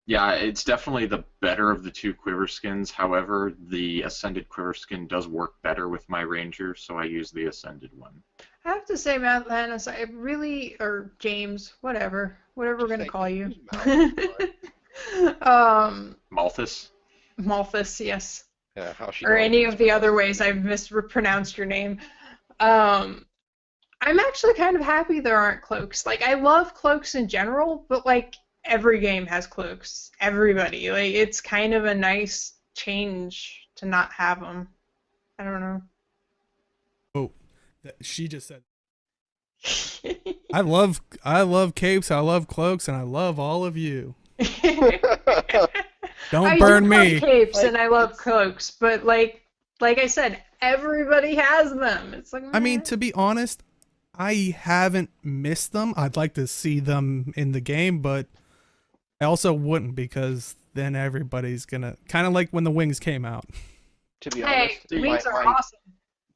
Yeah, it's definitely the better of the 2 quiver skins. However, the Ascended quiver skin does work better with my ranger, so I use the Ascended one. I have to say, Matt Lannis, I really, or James, whatever we're Just gonna say call you. Malthus, Malthus? Malthus, yes. Yeah, how she Or knows any it's of the other pronounced. ways I've mispronounced your name. I'm actually kind of happy there aren't cloaks. Like, I love cloaks in general, but, like, every game has cloaks. Everybody. Like, it's kind of a nice change to not have them. I don't know. She just said, I love capes, I love cloaks, and I love all of you. Don't I burn do me. love capes Like, and I love cloaks, but like I said, everybody has them. It's like I mean, meh. to be honest, I haven't missed them. I'd like to see them in the game, but I also wouldn't because then everybody's gonna kind of like when the wings came out. To be Hey, honest, wings are my, awesome.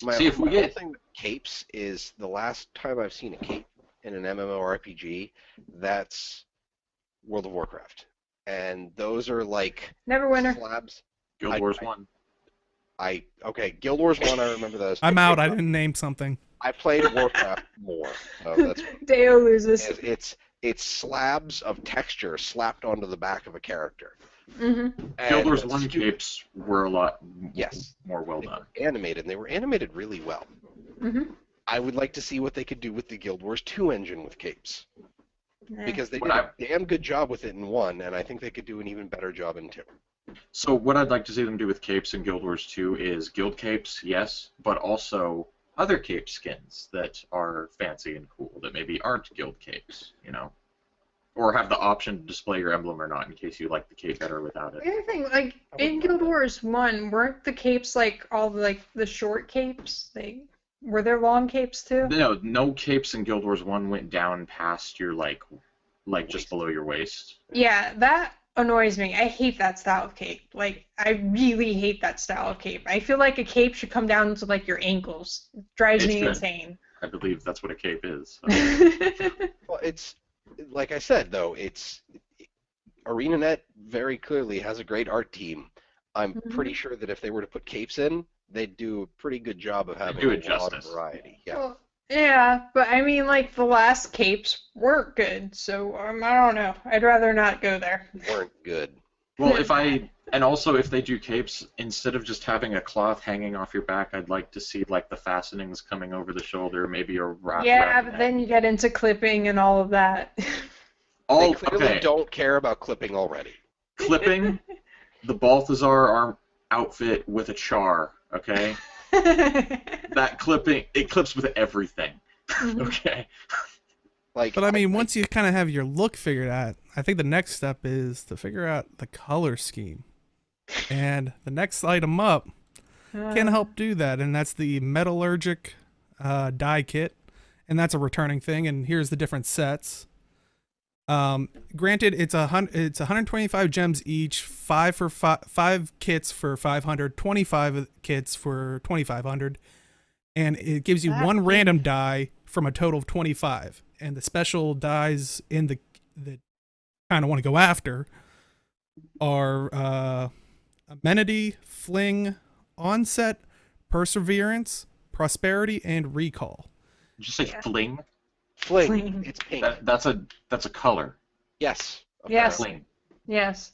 my, See, if we my whole get- thing with capes is the last time I've seen a cape in an MMORPG, that's World of Warcraft. And those are like Neverwinter. slabs. Guild Wars 1. Okay, Guild Wars 1, I remember those. I'm out. I didn't name something. I played Warcraft more. So that's Deo loses. it's slabs of texture slapped onto the back of a character. hmm And Guild Wars it's 1 stupid. capes were a lot Yes. more well They done. were animated, and they were animated really well. hmm I would like to see what they could do with the Guild Wars 2 engine with capes. Because they What did a damn good job with it in 1, and I think they could do an even better job in 2. So what I'd like to see them do with capes in Guild Wars 2 is guild capes, yes, but also other cape skins that are fancy and cool that maybe aren't guild capes, you know? Or have the option to display your emblem or not in case you like the cape better without it. The other thing, like in Guild Wars 1, weren't the capes like all the short capes? Were there long capes too? No capes in Guild Wars 1 went down past your like just below your waist. Yeah, that annoys me. I hate that style of cape. Like, I really hate that style of cape. I feel like a cape should come down to like your ankles. It drives It's me good. insane. I believe that's what a cape is. Well, it's like I said though. ArenaNet very clearly has a great art team. I'm pretty sure that if they were to put capes in, they'd do a pretty good job of having do a it lot of justice. variety. Yeah. Well, yeah, but I mean, like the last capes weren't good, so I don't know. I'd rather not go there. Weren't good. Well, and also if they do capes, instead of just having a cloth hanging off your back, I'd like to see like the fastenings coming over the shoulder, maybe a wrap Yeah, around the but neck. then you get into clipping and all of that. They clearly don't care about clipping already. Clipping the Balthazar outfit with a char, okay? That clipping, it clips with everything, okay? Like, But I mean, once you kind of have your look figured out, I think the next step is to figure out the color scheme. And the next item up can help do that, and that's the Metallurgic die kit. And that's a returning thing, and here's the different sets. Granted, it's 125 gems each, 5 kits for 500, 25 kits for 2,500, and it gives you one random die from a total of 25. And the special dies in the kind of want to go after are Amenity, Fling, Onset, Perseverance, Prosperity, and Recall. Did you say fling? Fling. It's pink. That's a color. Yes. Yes. Fling. Yes.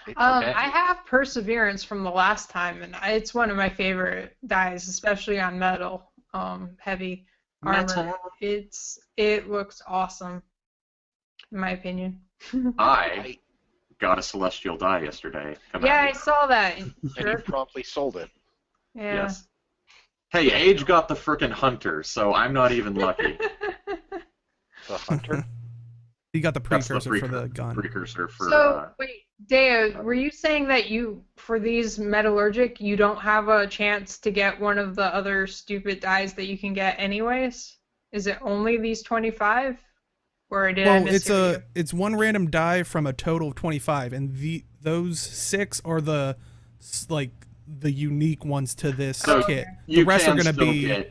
It's okay. I have Perseverance from the last time, and it's one of my favorite dies, especially on metal, heavy armor. It looks awesome, in my opinion. I got a celestial die yesterday. Come Yeah, at I me. saw that. And you promptly sold it. Yeah. Yes. Hey, Age got the frickin' hunter, so I'm not even lucky. The hunter? You got the That's precursor for the gun. Precursor for. So wait, Deo, were you saying that for these metallurgic, you don't have a chance to get one of the other stupid dies that you can get anyways? Is it only these 25? Or did I miss it's one random die from a total of 25, and those 6 are the unique ones to this kit. The rest are going to be.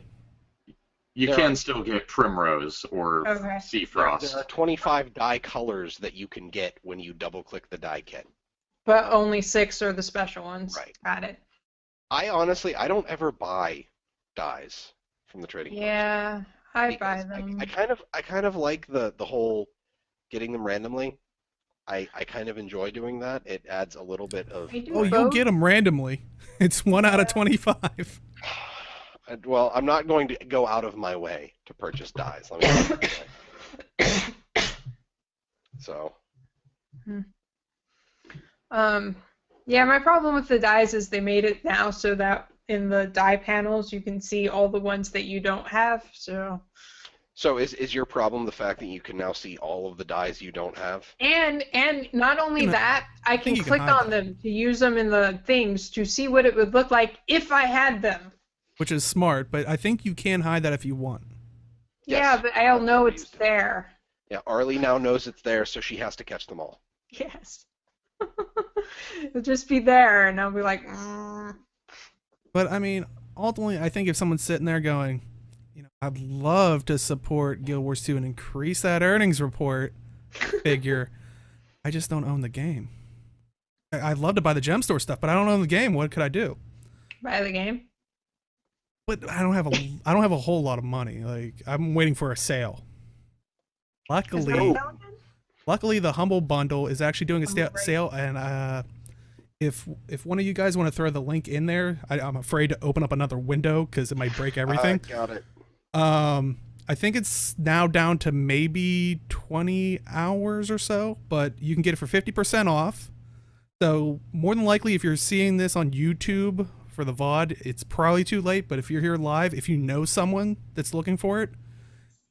You can still get Primrose or Sea Frost. There are 25 die colors that you can get when you double-click the die kit. But only 6 are the special ones. Right. Got it. I don't ever buy dies from the trading post. Yeah, I buy Because them. I kind of like the whole getting them randomly. I kind of enjoy doing that. It adds a little bit of. You'll get them randomly. It's 1 out of 25. Well, I'm not going to go out of my way to purchase dies. Let me put it that way. So. Yeah, my problem with the dies is they made it now so that in the die panels you can see all the ones that you don't have. So is your problem the fact that you can now see all of the dies you don't have? And not only that, I can you can click hide on them to use them in the things to see what it would look like if I had them. Which is smart, but I think you can hide that if you want. Yes, Yeah, but I'll I've know never it's used it. there. Yeah, Arlie now knows it's there, so she has to catch them all. Yes. It'll just be there, and I'll be like, But I mean, ultimately, I think if someone's sitting there going, I'd love to support Guild Wars 2 and increase that earnings report figure, I just don't own the game. I'd love to buy the gem store stuff, but I don't own the game. What could I do? buy the game. But I don't have a whole lot of money. Like, I'm waiting for a sale. Luckily, the Humble Bundle is actually doing a sale, and if one of you guys want to throw the link in there, I'm afraid to open up another window because it might break everything. Got it. I think it's now down to maybe 20 hours or so, but you can get it for 50% off. So more than likely, if you're seeing this on YouTube for the VOD, it's probably too late. But if you're here live, if you know someone that's looking for it,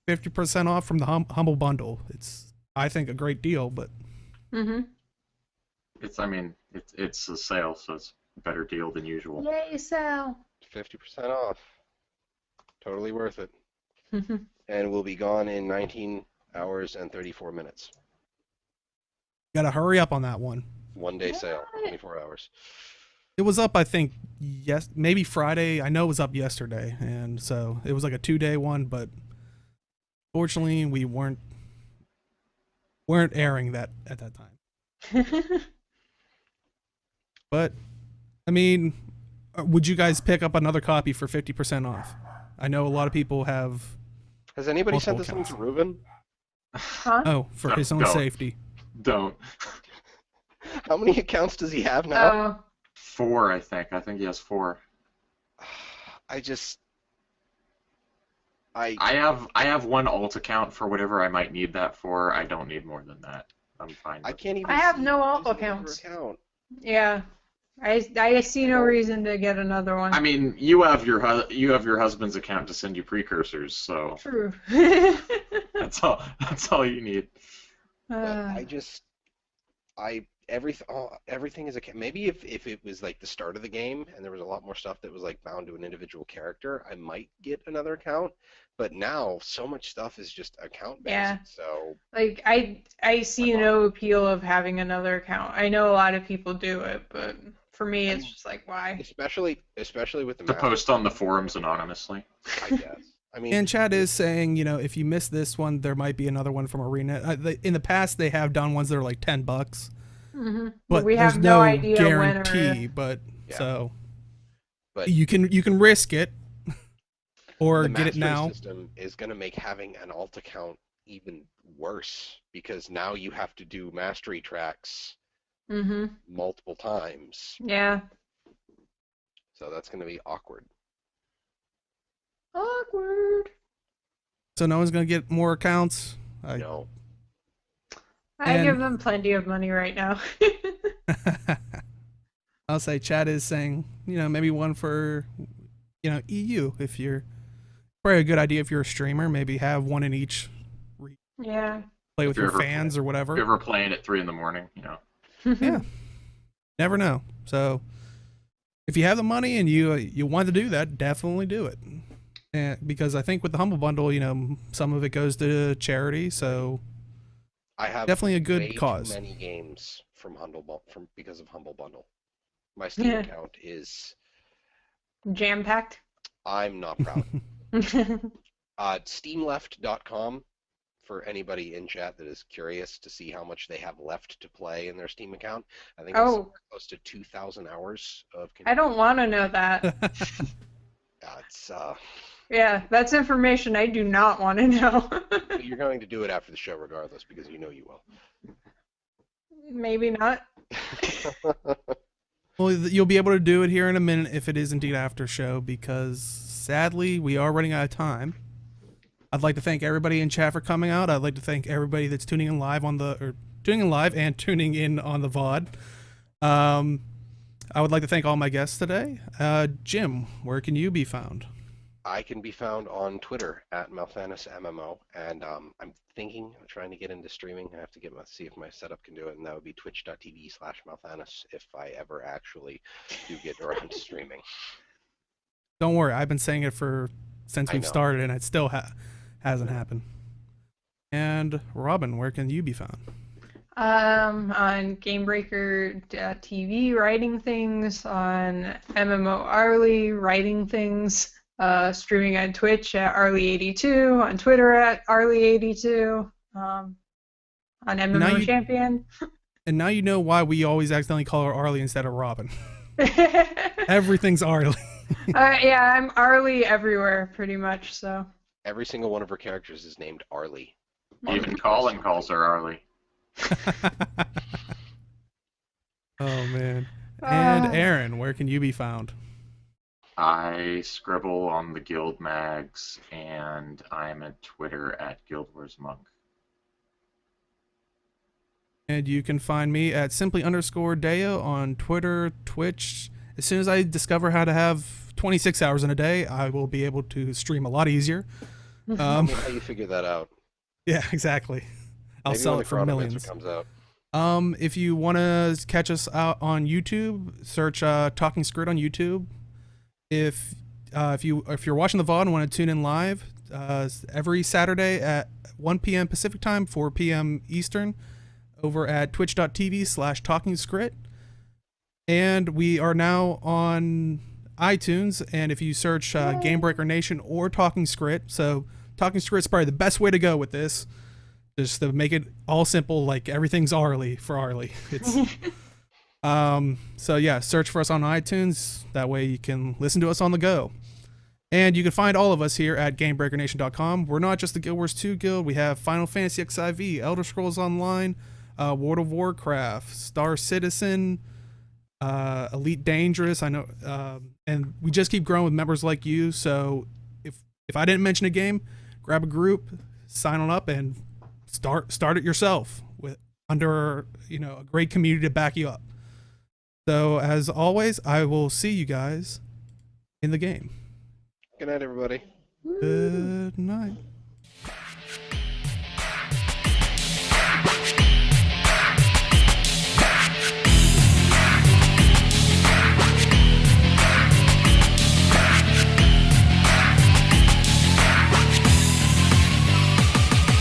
50% off from the Humble Bundle. It's, I think, a great deal. But It's a sale, so it's a better deal than usual. Yay, sale. 50% off. Totally worth it. And will be gone in 19 hours and 34 minutes. gotta hurry up on that one. 1 day sale, 24 hours. It was up, I think, maybe Friday. I know it was up yesterday, and so it was like a 2-day one. But fortunately, we weren't airing that at that time. But I mean, would you guys pick up another copy for 50% off? I know a lot of people have. Has anybody sent Multiple this one to accounts. Ruben? Huh? Oh, for No, his own don't. safety. Don't. How many accounts does he have now? Oh, 4, I think. I think he has 4. I just. I have one alt account for whatever I might need that for. I don't need more than that. I'm fine. I With can't even. I have see no alt using another accounts. account. yeah. I see no reason to get another one. I mean, you have your husband's account to send you precursors, so True. that's all. That's all you need. But everything is maybe if it was like the start of the game and there was a lot more stuff that was like bound to an individual character, I might get another account. But now so much stuff is just account based. Yeah. So Like I see no appeal of having another account. I know a lot of people do it, but for me it's just like why? especially with the To Master post on the forums anonymously. I guess. I mean, And Chad is saying, if you miss this one, there might be another one from Arena. In the past, they have done ones that are like $10, Mm-hmm. but we there's have no no idea guarantee. when So but you can risk it or the get it mastering now. system is going to make having an alt account even worse because now you have to do mastery tracks Mm-hmm. multiple times. Yeah. So that's going to be awkward. Awkward. So no one's gonna get more accounts. No. I And- give them plenty of money right now. I'll say Chad is saying, maybe one for, EU if you're probably a good idea if you're a streamer. Maybe have one in each. yeah. Play If with you're your ever fans or whatever. If you're ever playing at 3 in the morning, Yeah. Never know. So if you have the money and you want to do that, definitely do it. And because I think with the Humble Bundle, some of it goes to charity, so I have definitely a good way cause. too many games because of Humble Bundle. My Steam Yeah. account is Jam packed. I'm not proud. Steamleft.com for anybody in chat that is curious to see how much they have left to play in their Steam account. I think it's Oh. close to 2,000 hours of. I don't want to know that. It's Yeah, that's information I do not want to know. you're going to do it after the show regardless because you know you will. Maybe not. Well, you'll be able to do it here in a minute if it is indeed after show, because sadly we are running out of time. I'd like to thank everybody in chat for coming out. I'd like to thank everybody that's tuning in live and tuning in on the VOD. I would like to thank all my guests today. Jim, where can you be found? I can be found on Twitter at MalthanusMMO, and I'm trying to get into streaming. I have to see if my setup can do it, and that would be twitch.tv/Malthanus if I ever actually do get around to streaming. Don't worry, I've been saying it since I we've know. started, and it still hasn't happened. And Robin, where can you be found? On Gamebreaker TV writing things, on MMO Arlie writing things, streaming on Twitch at Arlie82, on Twitter at Arlie82, on MMO Champion. And now you know why we always accidentally call her Arlie instead of Robin. Everything's Arlie. Yeah, I'm Arlie everywhere, pretty much, so. Every single one of her characters is named Arlie. even Colin calls her Arlie. Oh man. And Aaron, where can you be found? I scribble on the guild mags, and I'm at Twitter at Guild Wars Monk. And you can find me at simply_Deo on Twitter, Twitch. As soon as I discover how to have 26 hours in a day, I will be able to stream a lot easier. Tell me how you figure that out. Yeah, exactly. I'll Maybe sell when it the for Chronomancer millions. comes out. If you want to catch us out on YouTube, search Talking Skritt on YouTube. If you're watching the VOD and want to tune in live, every Saturday at 1 p.m. Pacific time, 4 p.m. Eastern, over at twitch.tv/Talking Skritt. And we are now on iTunes, and if you search Gamebreaker Nation or Talking Skritt, so Talking Skritt is probably the best way to go with this. Just to make it all simple, like everything's Arlie for Arlie. It's so yeah, search for us on iTunes. That way you can listen to us on the go. And you can find all of us here at GameBreakerNation.com. We're not just the Guild Wars 2 guild. We have Final Fantasy XIV, Elder Scrolls Online, World of Warcraft, Star Citizen, Elite Dangerous. I know, and we just keep growing with members like you. So if I didn't mention a game, grab a group, sign on up, and start it yourself with under a great community to back you up. So as always, I will see you guys in the game. Good night, everybody. Good night.